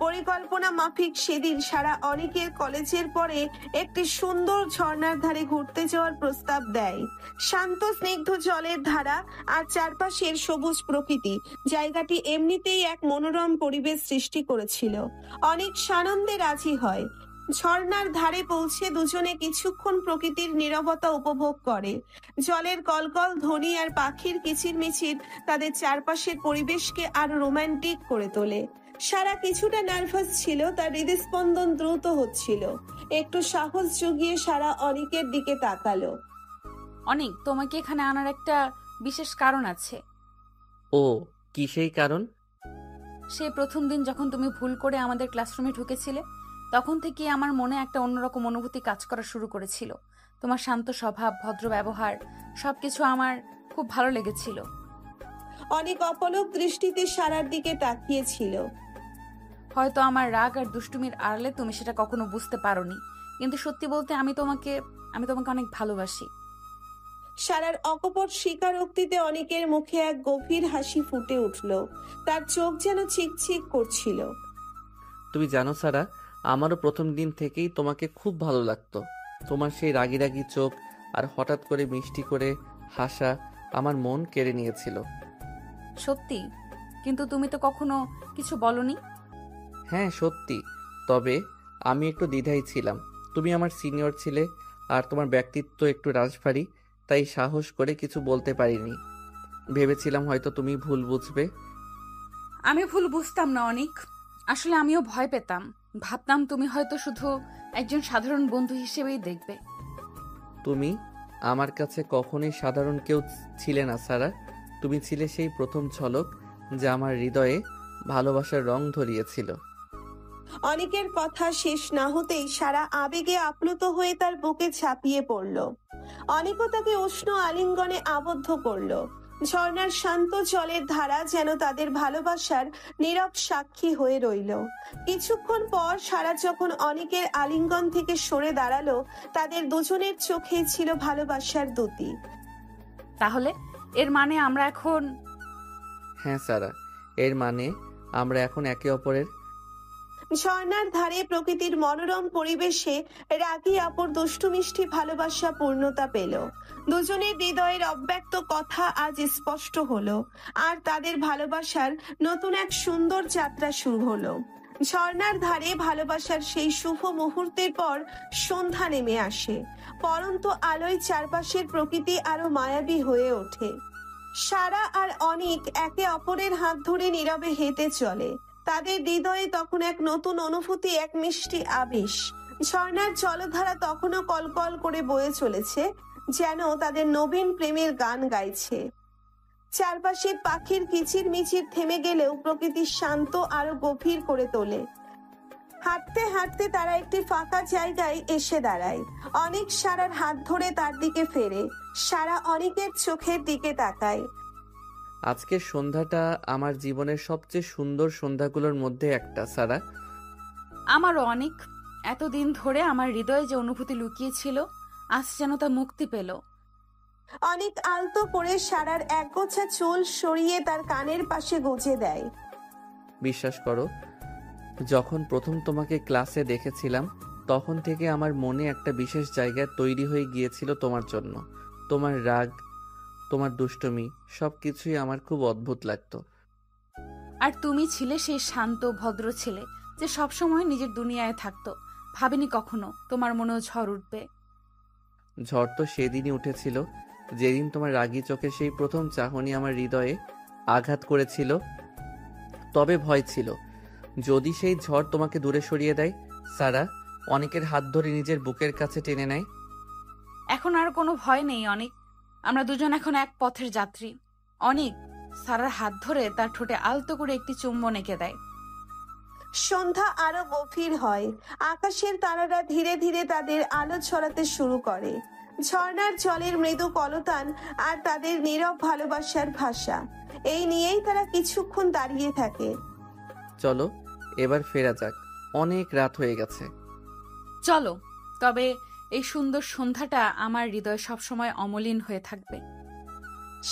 পরিকল্পনা মাফিক সেদিন সারা অনেকের কলেজের পরে একটি সুন্দর ঝর্ণার ধারে ঘুরতে যাওয়ার প্রস্তাব দেয়। শান্ত স্নিগ্ধ জলের ধারা আর চারপাশের সবুজ প্রকৃতি জায়গাটি এমনিতেই এক মনোরম পরিবেশ সৃষ্টি করেছিল। অনেক সানন্দে রাজি হয়। ঝর্ণার ধারে পৌঁছে দুজনে কিছুক্ষণ প্রকৃতির নীরবতা উপভোগ করে। জলের কলকল ধ্বনি আর পাখির কিচিরমিচির তাদের চারপাশের পরিবেশকে আরো রোমান্টিক করে তোলে। সারা কিছুটা নার্ভাস ছিল, তার হৃদস্পন্দন দ্রুত হচ্ছিল। একটু সাহস জুগিয়ে সারা অনেকের দিকে তাকালো। অনেক, তোমাকে এখানে আনার একটা বিশেষ কারণ আছে। ও, কি সেই কারণ? সেই প্রথম দিন যখন তুমি ভুল করে আমাদের ক্লাসরুমে ঢুকেছিলে, তখন থেকে আমার মনে একটা অন্যরকম অনুভূতি কাজ করা শুরু করেছিল। তোমার শান্ত স্বভাব, ভদ্র ব্যবহার, সবকিছু আমার খুব ভালো লেগেছিল। অনেক অপলক দৃষ্টিতে সারার দিকে তাকিয়েছিল। হয়তো আমার রাগ আর দুষ্টুমির আড়ালে তুমি সেটা কখনো বুঝতে পারোনি, কিন্তু সত্যি বলতে আমি তোমাকে অনেক ভালোবাসি। সারার অকপট স্বীকারোক্তিতে অনেকের মুখে এক গভীর হাসি ফুটে উঠল। তার চোখ যেন চিকচিক করছিল। তুমি জানো সারা, আমারও প্রথম দিন থেকেই তোমাকে খুব ভালো লাগতো। তোমার সেই রাগি রাগি চোখ আর হঠাৎ করে মিষ্টি করে হাসা আমার মন কেড়ে নিয়েছিল। সত্যি? কিন্তু তুমি তো কখনো কিছু বলনি। হ্যাঁ সত্যি, তবে আমি একটু দ্বিধায় ছিলাম। তুমি আমার সিনিয়র ছিলে আর তোমার ব্যক্তিত্ব একটু রাজভারী, তাই সাহস করে কিছু বলতে পারিনি। ভেবেছিলাম হয়তো তুমি ভুল বুঝবে। আমি ভুল বুঝতাম না অনেক, আসলে আমিও ভয় পেতাম। ভাবতাম তুমি হয়তো শুধু একজন সাধারণ বন্ধু হিসেবেই দেখবে। তুমি আমার কাছে কখনোই সাধারণ কেউ ছিলে না সারা। তুমি ছিলে সেই প্রথম ঝলক যা আমার হৃদয়ে ভালোবাসার রং ধরিয়েছিল। অনেকের কথা শেষ না হতেই সারা আবেগে আপ্লুত হয়ে তার বুকে ঝাঁপিয়ে পড়ল। অনেকও তাকে উষ্ণ আলিঙ্গনে আবদ্ধ করলো। ঝর্ণার শান্ত জলের ধারা যেন তাদের ভালোবাসার নীরব সাক্ষী হয়ে রইল। কিছুক্ষণ পর সারা যখন অনেকের আলিঙ্গন থেকে সরে দাঁড়ালো, তাদের দুজনের চোখে ছিল ভালোবাসার দ্যুতি। তাহলে এর মানে আমরা এখন? হ্যাঁ সারা, এর মানে আমরা এখন একে অপরের। ঝর্ণার ধারে প্রকৃতির মনোরম পরিবেশে রাগী অপর দুষ্টু মিষ্টি ভালোবাসা পূর্ণতা পেল। দুজনের হৃদয়ের অব্যক্ত কথা আজ স্পষ্ট হলো, আর তাদের ভালোবাসার নতুন এক সুন্দর যাত্রা শুরু হলো। ঝর্ণার ধারে ভালোবাসার সেই শুভ মুহূর্তের পর সন্ধ্যা নেমে আসে। পরন্ত আলোয় চারপাশের প্রকৃতি আরো মায়াবী হয়ে ওঠে। সারা আর অনিক একে অপরের হাত ধরে নীরবে হেঁটে চলে। তাদের হৃদয়ে তখন এক নতুন অনুভূতি, এক মিষ্টি আবেশ। ঝর্ণার জলধারা তখনও কলকল করে বয়ে চলেছে, যেন তাদের নবীন প্রেমের গান গাইছে। চারপাশের পাখির কিচির মিচির থেমে গেলেও প্রকৃতির শান্ত আরো গভীর করে তোলে। হাঁটতে হাঁটতে তারা একটি ফাঁকা জায়গায় এসে দাঁড়ায়। অনেক সারার হাত ধরে তার দিকে ফেরে। সারা অনেকের চোখের দিকে তাকায়। আজকের সন্ধ্যাটা আমার জীবনের সবচেয়ে সুন্দর সন্ধ্যাগুলোর মধ্যে একটা সারা। আমারও অনেক। এতদিন ধরে আমার হৃদয়ে যে অনুভূতি লুকিয়েছিল, আজ যেন তা মুক্তি পেল। অনেক আলতো করে সারার একগোছা চুল সরিয়ে তার কানের পাশে গুজে দেয়। বিশ্বাস করো, যখন প্রথম তোমাকে ক্লাসে দেখেছিলাম তখন থেকে আমার মনে একটা বিশেষ জায়গা তৈরি হয়ে গিয়েছিল তোমার জন্য। তোমার রাগ, তোমার দুষ্টুমি সবকিছুই আমার খুব অদ্ভুত লাগতো। আর তুমি ছিলে সেই শান্ত ভদ্র ছেলে যে সবসময় নিজের দুনিয়ায় থাকতো। ভাবিনি কখনো তোমার মনেও ঝড় উঠবে। ঝড় তো সেদিনই উঠেছিল, যেদিন তোমার রাগী চোখে সেই প্রথম চাহনি আমার হৃদয়ে আঘাত করেছিল। তবে ভয় ছিল, যদি সেই ঝড় তোমাকে দূরে সরিয়ে দেয়। সারা অনেকের হাত ধরে নিজের বুকের কাছে টেনে নেয়। এখন আর কোনো ভয় নেই অনেক। আমরা দুজন এখন এক পথের যাত্রী। অনেক সারার হাত ধরে তার ঠোঁটে আলতো করে একটি চুম্বন এঁকে দেয়। সন্ধ্যা আরো গভীর হয়। আকাশের তারারা ধীরে ধীরে তাদের আলো ছড়াতে শুরু করে। ঝর্ণার জলের মৃদু কলতান আর তাদের নীরব ভালোবাসার ভাষা, এই নিয়েই তারা কিছুক্ষণ দাঁড়িয়ে থাকে। চলো এবার ফেরা যাক, অনেক রাত হয়ে গেছে। চলো, তবে এই সুন্দর সন্ধ্যাটা আমার হৃদয় সবসময় অমলিন হয়ে থাকবে।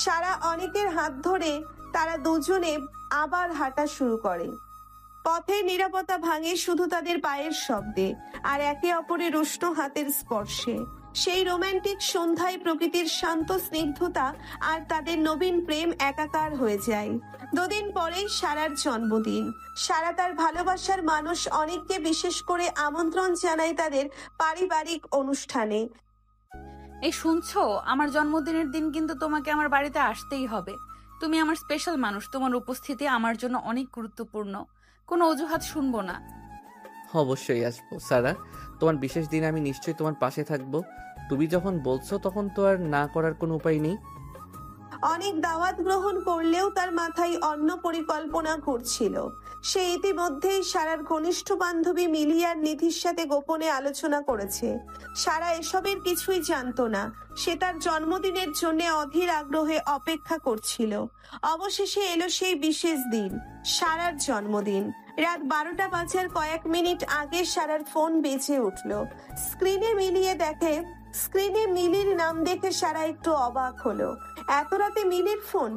সারা অনেকের হাত ধরে তারা দুজনে আবার হাঁটা শুরু করে। পথের নীরবতা ভাঙে শুধু তাদের পায়ের শব্দে আর একে অপরের উষ্ণ হাতের স্পর্শে। সেই রোমান্টিক সন্ধ্যায় প্রকৃতির শান্ত স্নিগ্ধতা আর তাদের নবীন প্রেম একাকার হয়ে যায়। দুদিন পরেই সারার জন্মদিন। সারা তার ভালোবাসার মানুষ অনেককে বিশেষ করে আমন্ত্রণ জানায় তাদের পারিবারিক অনুষ্ঠানে। এই শুনছো, আমার জন্মদিনের দিন কিন্তু তোমাকে আমার বাড়িতে আসতেই হবে। তুমি আমার স্পেশাল মানুষ, তোমার উপস্থিতি আমার জন্য অনেক গুরুত্বপূর্ণ। কোনো অজুহাত শুনবো না। অবশ্যই আসবো সারা, তোমার বিশেষ দিনে আমি নিশ্চয়ই তোমার পাশে থাকবো। তুমি যখন বলছো তখন তো আর না করার কোনো উপায় নেই। অনেক দাওয়াত গ্রহণ করলেও তার মাথায় অন্য পরিকল্পনা ঘুরছিল। সে ইতিমধ্যেই সারার ঘনিষ্ঠ বান্ধবী মিলিয়ার নিধির সাথে গোপনে আলোচনা করেছে। সারা এসবের কিছুই জানতো না। সে তার জন্মদিনের জন্য অধীর আগ্রহে অপেক্ষা করছিল। অবশেষে এলো সেই বিশেষ দিন, সারার জন্মদিন। রাত 12টা বাজার কয়েক মিনিট আগে সারার ফোন বেজে উঠল। স্ক্রিনে মিলির নাম দেখে সারা একটু অবাক হলো। এত রাতে মিলির ফোন?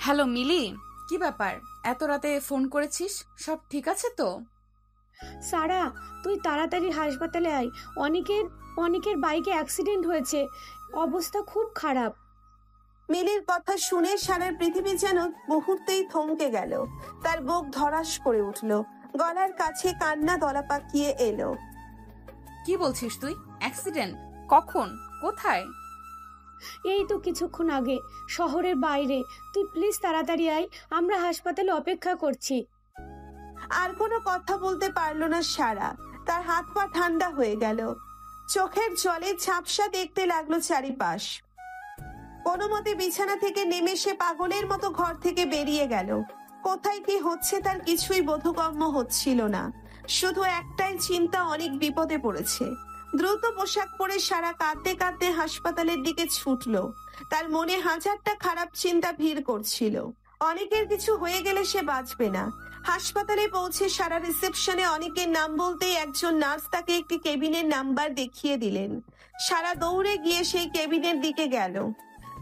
হ্যালো মিলি, কি ব্যাপার? এত রাতে ফোন করেছিস? সব ঠিক আছে তো? সারা, তুই তাড়াতাড়ি হাসপাতালে আয়। অনেকের বাইকে অ্যাক্সিডেন্ট হয়েছে, অবস্থা খুব খারাপ। মিলির কথা শুনে সারার পৃথিবী যেন মুহূর্তেই থমকে গেল। তার বুক ধড়াস করে উঠল, গলার কাছে কান্না দলা পাকিয়ে এলো। কি বলছিস তুই? অ্যাক্সিডেন্ট? কখন? কোথায়? এই তো কিছুক্ষণ আগে, শহরের বাইরে। তুই প্লিজ তাড়াতাড়ি আয়, আমরা হাসপাতালে অপেক্ষা করছি। আর কোনো কথা বলতে পারলো না সারা। তার হাত পা ঠান্ডা হয়ে গেল। চোখের জলে ঝাপসা দেখতে লাগলো চারিপাশ। কোনো মতে বিছানা থেকে নেমে সে পাগলের মতো ঘর থেকে বেরিয়ে গেল। কোথায় কি হচ্ছে তার কিছুই বোধগম্য হচ্ছিল না। শুধু একটাই চিন্তা, অনেক বিপদে পড়েছে। দ্রুত পোশাক পরে সারা কাঁদতে কাঁদতে হাসপাতালের দিকে ছুটলো। তার মনে হাজারটা খারাপ চিন্তা ভিড় করছিল। অনেকের কিছু হয়ে গেলে সে বাঁচবে না। হাসপাতালে পৌঁছে সারা রিসেপশনে অনেকের নাম বলতেই একজন নার্স তাকে একটি কেবিনের নাম্বার দেখিয়ে দিলেন। সারা দৌড়ে গিয়ে সেই কেবিনের দিকে গেল।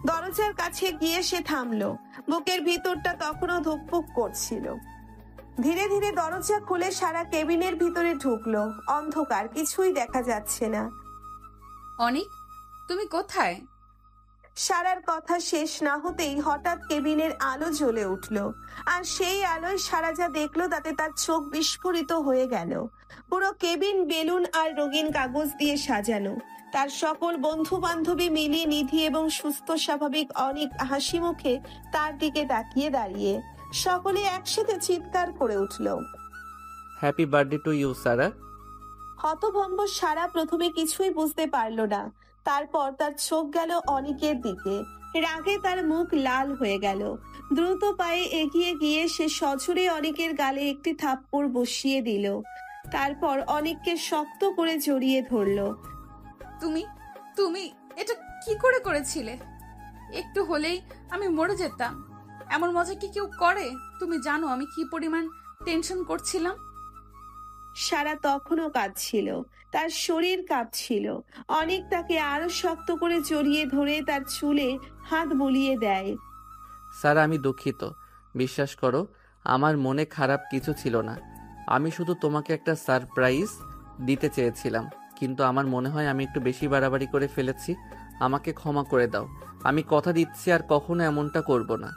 দরজার কাছে গিয়ে সে থামলো। বুকের ভিতরটা তখনও ধুকপুক করছিল। ধীরে ধীরে দরজা খুলে সারা কেবিনের ভিতরে ঢুকলো। অন্ধকার, কিছুই দেখা যাচ্ছে না। অনিক, তুমি কোথায়? সারার কথা শেষ না হতেই হঠাৎ কেবিনের আলো জ্বলে উঠল। আর সেই আলোয় সারা যা দেখলো তাতে তার চোখ বিস্ফোরিত হয়ে গেল। পুরো কেবিন বেলুন আর রঙিন কাগজ দিয়ে সাজানো। তার সকল বন্ধু বান্ধবী মিলিয়ে নিধি এবং সুস্থ স্বাভাবিক অনেক হাসি মুখে তার দিকে তাকিয়ে দাঁড়িয়ে। সকলে একসাথে চিৎকার করে উঠল, হ্যাপি বার্থডে টু ইউ সারা। হতভম্ব সারা প্রথমে কিছুই বুঝতে পারল না। তারপর তার চোখ গেল অনিকের দিকে। রাগে তার মুখ লাল হয়ে গেল। দ্রুত পায়ে এগিয়ে গিয়ে সে সজোরে অনিকের গালে একটি থাপ্পড় বসিয়ে দিল। তারপর অনিককে শক্ত করে জড়িয়ে ধরল। তুমি তুমি এটা কি করে করেছিলে? একটু হলেই আমি মরে যেতাম। এমন মজা কি কেউ করে? তুমি জানো আমি কি পরিমাণ টেনশন করছিলাম। সারা তখনও কাঁদছিল, তার শরীর কাঁপছিল। অনেক তাকে আরো শক্ত করে জড়িয়ে ধরে তার চুলে হাত বুলিয়ে দেয়। স্যার আমি দুঃখিত, বিশ্বাস করো আমার মনে খারাপ কিছু ছিল না। আমি শুধু তোমাকে একটা সারপ্রাইজ দিতে চেয়েছিলাম, কিন্তু আমার মনে হয় আমি একটু বেশি বাড়াবাড়ি করে ফেলেছি। আমাকে ক্ষমা করে দাও। আমি কথা দিচ্ছি আর কখনো এমনটা করব না।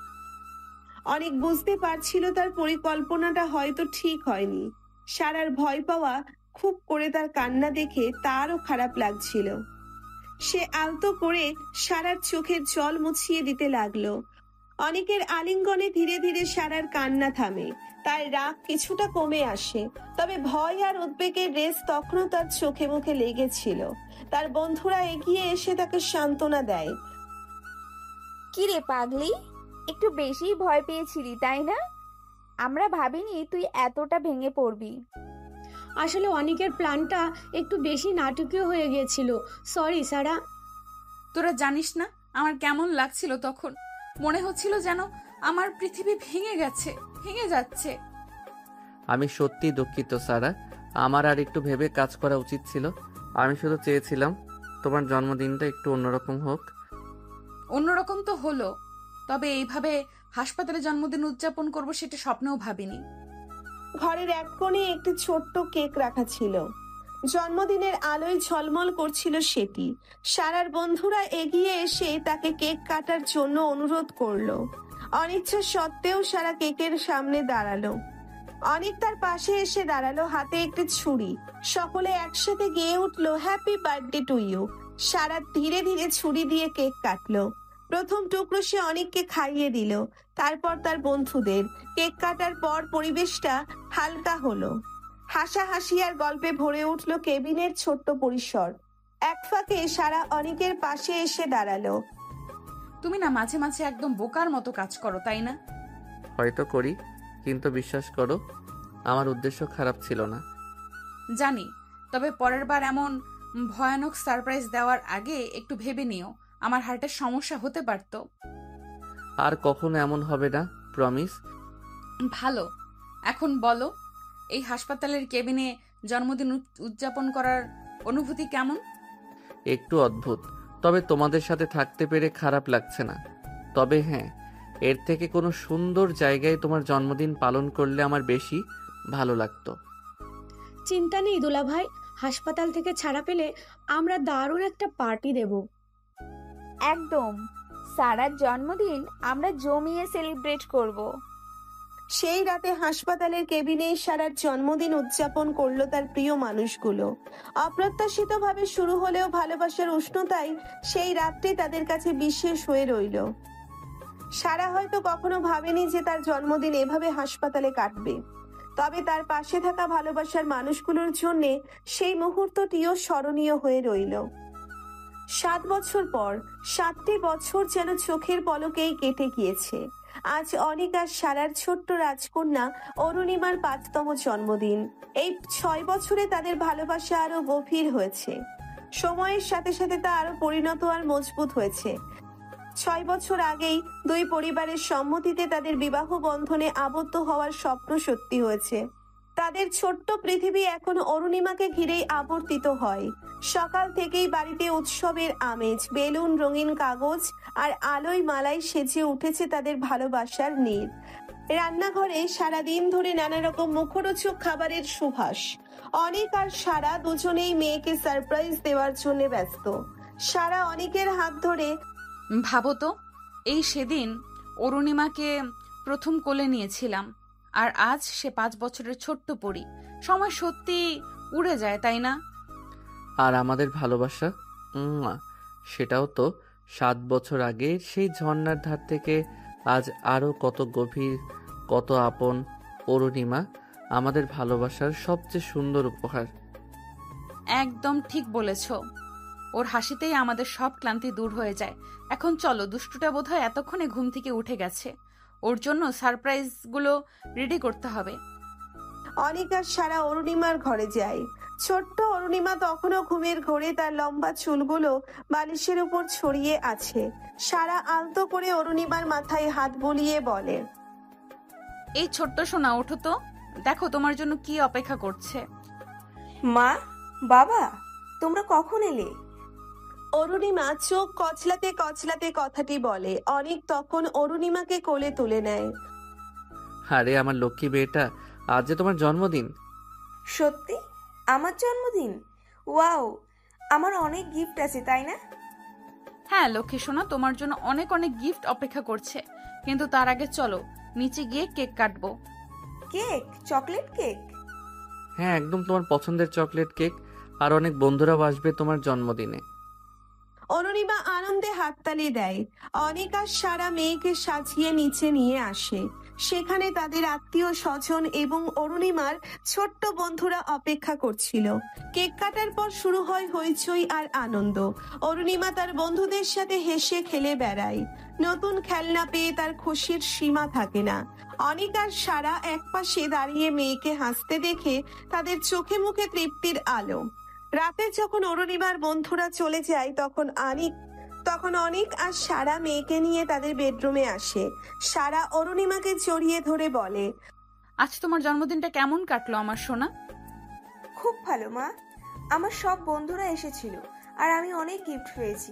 অনেক বুঝতে পারছিল তার পরিকল্পনাটা হয়তো ঠিক হয়নি। সারার ভয় পাওয়া খুব করে তার কান্না দেখে তারও খারাপ লাগছিল। সে আলতো করে সারার চোখের জল মুছিয়ে দিতে লাগলো। অনেকের আলিঙ্গনে ধীরে ধীরে সারার কান্না থামে। তার রাগ কিছুটা কমে আসে, তবে ভয় আর উদ্বেগের রেশ তখনও তার চোখে মুখে লেগেছিল। তার বন্ধুরা এগিয়ে এসে তাকে সান্ত্বনা দেয়। কি রে পাগলি, একটু বেশি ভয় পেয়েছিলি তাই না? আমরা ভাবিনি তুই এতটা ভেঙে পড়বি। আসলে অনিকের প্ল্যানটা একটু বেশি নাটকীয় হয়ে গিয়েছিল। সরি সারা। তোরা জানিস না আমার কেমন লাগছিল তখন। মনে হচ্ছিল যেন আমার পৃথিবী ভেঙে গেছে, ভেঙে যাচ্ছে। আমি সত্যি দুঃখিত সারা, আমার আর একটু ভেবে কাজ করা উচিত ছিল। আমি শুধু চেয়েছিলাম তোমার জন্মদিনটা একটু অন্যরকম হোক। অন্যরকম তো হলো, তবে এইভাবে হাসপাতালে জন্মদিন উদযাপন করব সেটা স্বপ্নেও ভাবিনি। ঘরের এক কোণে একটি ছোট্ট কেক রাখা ছিল। জন্মদিনের আলোয় ঝলমল করছিল সেটি। সারার বন্ধুরা এগিয়ে এসে তাকে কেক কাটার জন্য অনুরোধ করলো। অনিচ্ছা সত্ত্বেও সারা কেকের সামনে দাঁড়ালো। অনেক তার পাশে এসে দাঁড়ালো, হাতে একটি ছুরি। সকলে একসাথে গেয়ে উঠলো, হ্যাপি বার্থডে টু ইউ। সারা ধীরে ধীরে ছুরি দিয়ে কেক কাটলো। প্রথম টুকরো সে অনেককে খাইয়ে দিল, তারপর তার বন্ধুদের। কেক কাটার পর পরিবেশটা হালকা হলো। হাসাহাসি আর গল্পে ভরে উঠলো কেবিনের ছোট্ট পরিসর। এক ফাঁকে সারা অনেকের পাশে এসে দাঁড়ালো। তুমি না মাঝে মাঝে একদম বোকার মতো কাজ করো, তাই না? হয়তো করি, কিন্তু বিশ্বাস করো আমার উদ্দেশ্য খারাপ ছিল না। জানি, তবে পরের বার এমন ভয়ানক সারপ্রাইজ দেওয়ার আগে একটু ভেবে নিও, আমার হার্টের সমস্যা হতে পারত। আর কখনো এমন হবে না, প্রমিস। ভালো, এখন বলো এই হাসপাতালের কেবিনে জন্মদিন উদযাপন করার অনুভূতি কেমন? একটু অদ্ভুত, তবে তোমাদের সাথে থাকতে পেরে খারাপ লাগছে না। তবে হ্যাঁ, এর থেকে কোনো সুন্দর জায়গায় তোমার জন্মদিন পালন করলে আমার বেশি ভালো লাগতো। চিন্তা নেই দুলা ভাই, হাসপাতাল থেকে ছাড়া পেলে আমরা দারুণ একটা পার্টি দেব। একদম, সারার জন্মদিন আমরা জমিয়ে সেলিব্রেট করব। সেই রাতে হাসপাতালের কেবিনেই সারার জন্মদিন উদযাপন করলো তার প্রিয় মানুষগুলো। অপ্রত্যাশিতভাবে শুরু হলেও ভালোবাসার উষ্ণতায় সেই রাতটি তাদের কাছে বিশেষ হয়ে রইল। সারা হয়তো কখনো ভাবেনি যে তার জন্মদিন এভাবে হাসপাতালে কাটবে, তবে তার পাশে থাকা ভালোবাসার মানুষগুলোর জন্য সেই মুহূর্তটিও স্মরণীয় হয়ে রইল। 7 বছর পর 7টি বছর যেন চোখের পলকেই কেটে গিয়েছে। আজ অনিক আর সারার ছোট্ট রাজকন্যা অরুণিমার 5তম জন্মদিন। এই 6 বছরে তাদের ভালোবাসা আরো গভীর হয়েছে। সময়ের সাথে সাথে তা আরো পরিণত আর মজবুত হয়েছে। 6 বছর আগেই দুই পরিবারের সম্মতিতে তাদের বিবাহ বন্ধনে আবদ্ধ হওয়ার স্বপ্ন সত্যি হয়েছে। তাদের ছোট্ট পৃথিবী এখন অরুণিমাকে ঘিরেই আবর্তিত হয়। সকাল থেকেই বাড়িতে উৎসবের আমেজ, বেলুন, রঙিন কাগজ আর আলোয় মালায় সেজে উঠেছে তাদের ভালোবাসার নীড়। রান্নাঘরে সারাদিন ধরে নানা রকম মুখরোচক খাবারের সুবাস। অনেক আর সারা দুজনেই মেয়েকে সারপ্রাইজ দেওয়ার জন্য ব্যস্ত। সারা অনেকের হাত ধরে ভাবো তো, এই সেদিন অরুণিমাকে প্রথম কোলে নিয়েছিলাম, আর আজ সে 5 বছরের ছোট্ট পরী। সময় সত্যি উড়ে যায়, তাই না? আর আমাদের ভালোবাসা, সেটাও তো 7 বছর আগে সেই ঝর্ণার ধার থেকে আজ আরো কত গভীর, কত আপন। অরুণিমা আমাদের ভালোবাসার সবচেয়ে সুন্দর উপহার। একদম ঠিক বলেছ। ওর হাসিতেই আমাদের সব ক্লান্তি দূর হয়ে যায়। এখন চলো, দুষ্টুটা বোধহয় এতক্ষণে ঘুম থেকে উঠে গেছে। ওর জন্য সারপ্রাইজগুলো রেডি করতে হবে। অনেক আর সারা অরুণিমার ঘরে যায়। ছোট্ট অরুণিমা তখনও ঘুমের ঘোরে, তার লম্বা চুলগুলো বালিশের উপর ছড়িয়ে আছে। সারা আলতো করে অরুণিমার মাথায় হাত বুলিয়ে বলে, এই ছোট্ট সোনা, ওঠো তো, দেখো তোমার জন্য কি অপেক্ষা করছে। মা, বাবা, তোমরা কখন এলে? অরুণিমা চোখ কচলাতে কচলাতে কথাটি বলে। অনেক তখন অরুণিমাকে কোলে তুলে নেয়। আরে আমার লক্ষ্মী মেয়েটা, আজ যে তোমার জন্মদিন। সত্যি আমার জন্মদিন? ওয়াও, আমার অনেক গিফট আছে, তাই না? হ্যাঁ লক্ষ্মী সোনা, তোমার জন্য অনেক অনেক গিফট অপেক্ষা করছে, কিন্তু তার আগে চলো নিচে গিয়ে কেক কাটবো। কেক? Chocolate cake? হ্যাঁ, একদম তোমার পছন্দের চকলেট কেক। আর অনেক বন্ধুরাও আসবে তোমার জন্মদিনে। অরুণিমা আনন্দে হাততালি দেয়। অনেক আর সারা মেয়েকে সাজিয়ে নিচে নিয়ে আসে। সেখানে তাদের আত্মীয় স্বজন এবং অরুণিমার ছোট্ট বন্ধুরা অপেক্ষা করছিল। কেক কাটার পর শুরু হয় হইচই আর আনন্দ। অরুণিমা তার বন্ধুদের সাথে হেসে খেলে বেড়ায়। নতুন খেলনা পেয়ে তার খুশির সীমা থাকে না। অনেক আর সারা একপাশে দাঁড়িয়ে মেয়েকে হাসতে দেখে তাদের চোখে মুখে তৃপ্তির আলো। রাতে যখন অরুণিমার বন্ধুরা চলে যায় তখন অনেক আর সারা মেয়েকে নিয়ে তাদের বেডরুমে আসে। সারা অরুণিমাকে জড়িয়ে ধরে বলে, আজ তোমার জন্মদিনটা কেমন কাটলো আমার সোনা? খুব ভালো মা, আমার সব বন্ধুরা এসেছিল আর আমি অনেক গিফট পেয়েছি।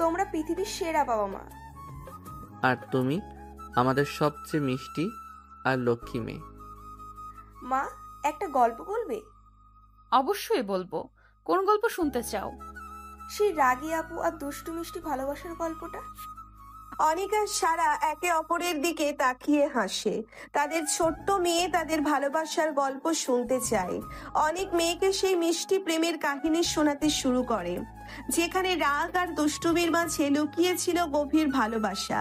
তোমরা পৃথিবীর সেরা বাবা মা। আর তুমি আমাদের সবচেয়ে মিষ্টি আর লক্ষ্মী মেয়ে। মা, একটা গল্প বলবে? অবশ্যই বলবো। কোন গল্প শুনতে চাও? সেই রাগী আপু আর দুষ্টু মিষ্টি ভালোবাসার গল্পটা। অনেক আর সারা একে অপরের দিকে তাকিয়ে হাসে। তাদের ছোট্ট মেয়ে তাদের ভালোবাসার গল্প শুনতে চায়। অনেক মেয়েকে সেই মিষ্টি প্রেমের কাহিনী শোনাতে শুরু করে, যেখানে রাগ আর দুষ্টুমির মাঝে লুকিয়ে ছিল গভীর ভালোবাসা।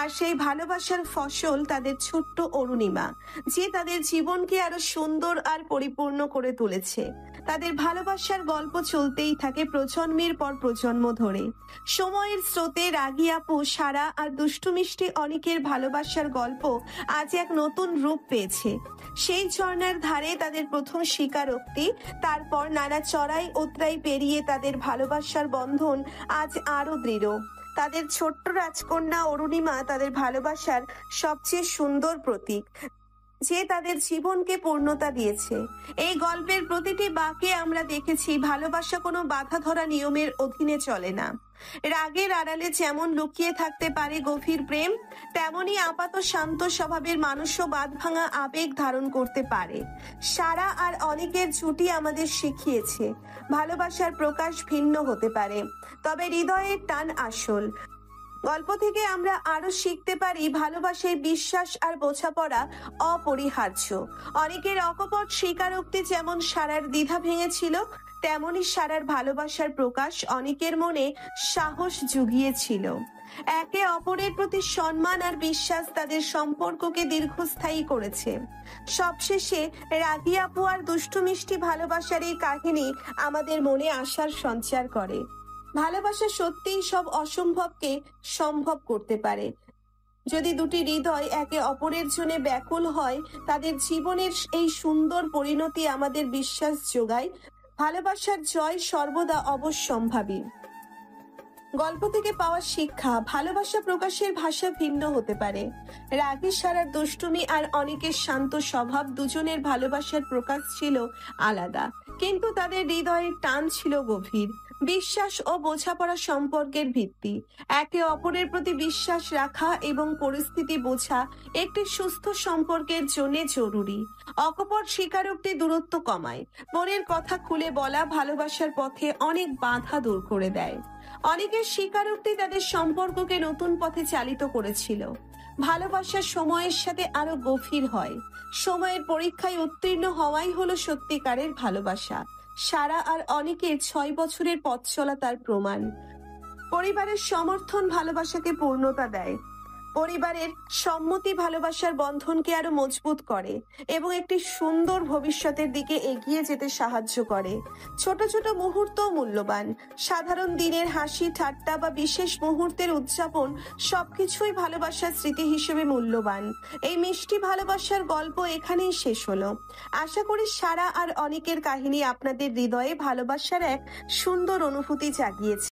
আর সেই ভালোবাসার ফসল তাদের ছোট্ট অরুণিমা, যে তাদের জীবনকে আরো সুন্দর আর পরিপূর্ণ করে তুলেছে। তাদের ভালোবাসার গল্প চলতেই থাকে প্রজন্মের পর প্রজন্ম ধরে। সময়ের স্রোতে রাগী আপু, সারা আর দুষ্টু মিষ্টি অনেকের ভালোবাসার গল্প আজ এক নতুন রূপ পেয়েছে। সেই ঝর্ণার ধারে তাদের প্রথম স্বীকারোক্তি, তারপর নানা চড়াই উতরাই পেরিয়ে তাদের ভালোবাসার বন্ধন আজ আরো দৃঢ়। তাদের ছোট্ট রাজকন্যা অরুণিমা তাদের ভালোবাসার সবচেয়ে সুন্দর প্রতীক, যে তাদের জীবনকে পূর্ণতা দিয়েছে। এই গল্পের প্রতিটি বাঁকে আমরা দেখেছি ভালোবাসা কোনো বাধা ধরা নিয়মের অধীনে চলে না। রাগের আড়ালে যেমন লুকিয়ে থাকতে পারে গভীর প্রেম, তেমনি আপাত শান্ত স্বভাবের মানুষও বাঁধ ভাঙা আবেগ ধারণ করতে পারে। সারা আর অনেকের জুটি আমাদের শিখিয়েছে ভালোবাসার প্রকাশ ভিন্ন হতে পারে, তবে হৃদয়ের টান আসল। গল্প থেকে আমরা আরো শিখতে পারি ভালোবাসায় বিশ্বাস আর বোঝাপড়া অপরিহার্য। অনেকের অকপট স্বীকারোক্তি যেমন সারার দ্বিধা ভেঙেছিল, তেমনি সারার ভালোবাসার প্রকাশ অনেকের মনে সাহস জুগিয়েছিল। একে অপরের প্রতি সম্মান আর বিশ্বাস তাদের সম্পর্ককে দীর্ঘস্থায়ী করেছে। সবশেষে রাগী আপু আর দুষ্টু মিষ্টি ভালোবাসার এই কাহিনী আমাদের মনে আশার সঞ্চার করে। ভালোবাসা সত্যিই সব অসম্ভবকে সম্ভব করতে পারে। যদি দুটি হৃদয় একে অপরের জন্য ব্যাকুল হয়, তাদের জীবনের এই সুন্দর পরিণতি আমাদের বিশ্বাস যোগায় ভালোবাসার জয় সর্বদা অবশ্যম্ভাবী। গল্প থেকে পাওয়া শিক্ষা, ভালোবাসা প্রকাশের ভাষা ভিন্ন হতে পারে। রাগী সারার দুষ্টুমি আর অনেকের শান্ত স্বভাব, দুজনের ভালোবাসার প্রকাশ ছিল আলাদা, কিন্তু তাদের হৃদয়ের টান ছিল গভীর। বিশ্বাস ও বোঝাপড়া সম্পর্কের ভিত্তি। একে অপরের প্রতি বিশ্বাস রাখা এবং পরিস্থিতি বোঝা একটি সুস্থ সম্পর্কের জন্য জরুরি। অকপট স্বীকারোক্তি দূরত্ব কমায়। মনের কথা খুলে বলা ভালোবাসার পথে অনেক বাধা দূর করে দেয়। অনেকের স্বীকারোক্তি তাদের সম্পর্ককে নতুন পথে চালিত করেছিল। ভালোবাসা সময়ের সাথে আরো গভীর হয়। সময়ের পরীক্ষায় উত্তীর্ণ হওয়াই হলো সত্যিকারের ভালোবাসা। সারা আর অনেকের 6 বছরের পথ চলা তার প্রমাণ। পরিবারের সমর্থন ভালোবাসাকে পূর্ণতা দেয়। পরিবারের সম্মতি ভালোবাসার বন্ধনকে আরো মজবুত করে এবং একটি সুন্দর ভবিষ্যতের দিকে এগিয়ে যেতে সাহায্য করে। ছোট ছোট মুহূর্ত মূল্যবান। সাধারণ দিনের হাসি, ঠাট্টা বা বিশেষ মুহূর্তের উদযাপন সবকিছুই ভালোবাসার স্মৃতি হিসেবে মূল্যবান। এই মিষ্টি ভালোবাসার গল্প এখানেই শেষ হলো। আশা করি সারা আর অনেকের কাহিনী আপনাদের হৃদয়ে ভালোবাসার এক সুন্দর অনুভূতি জাগিয়েছে।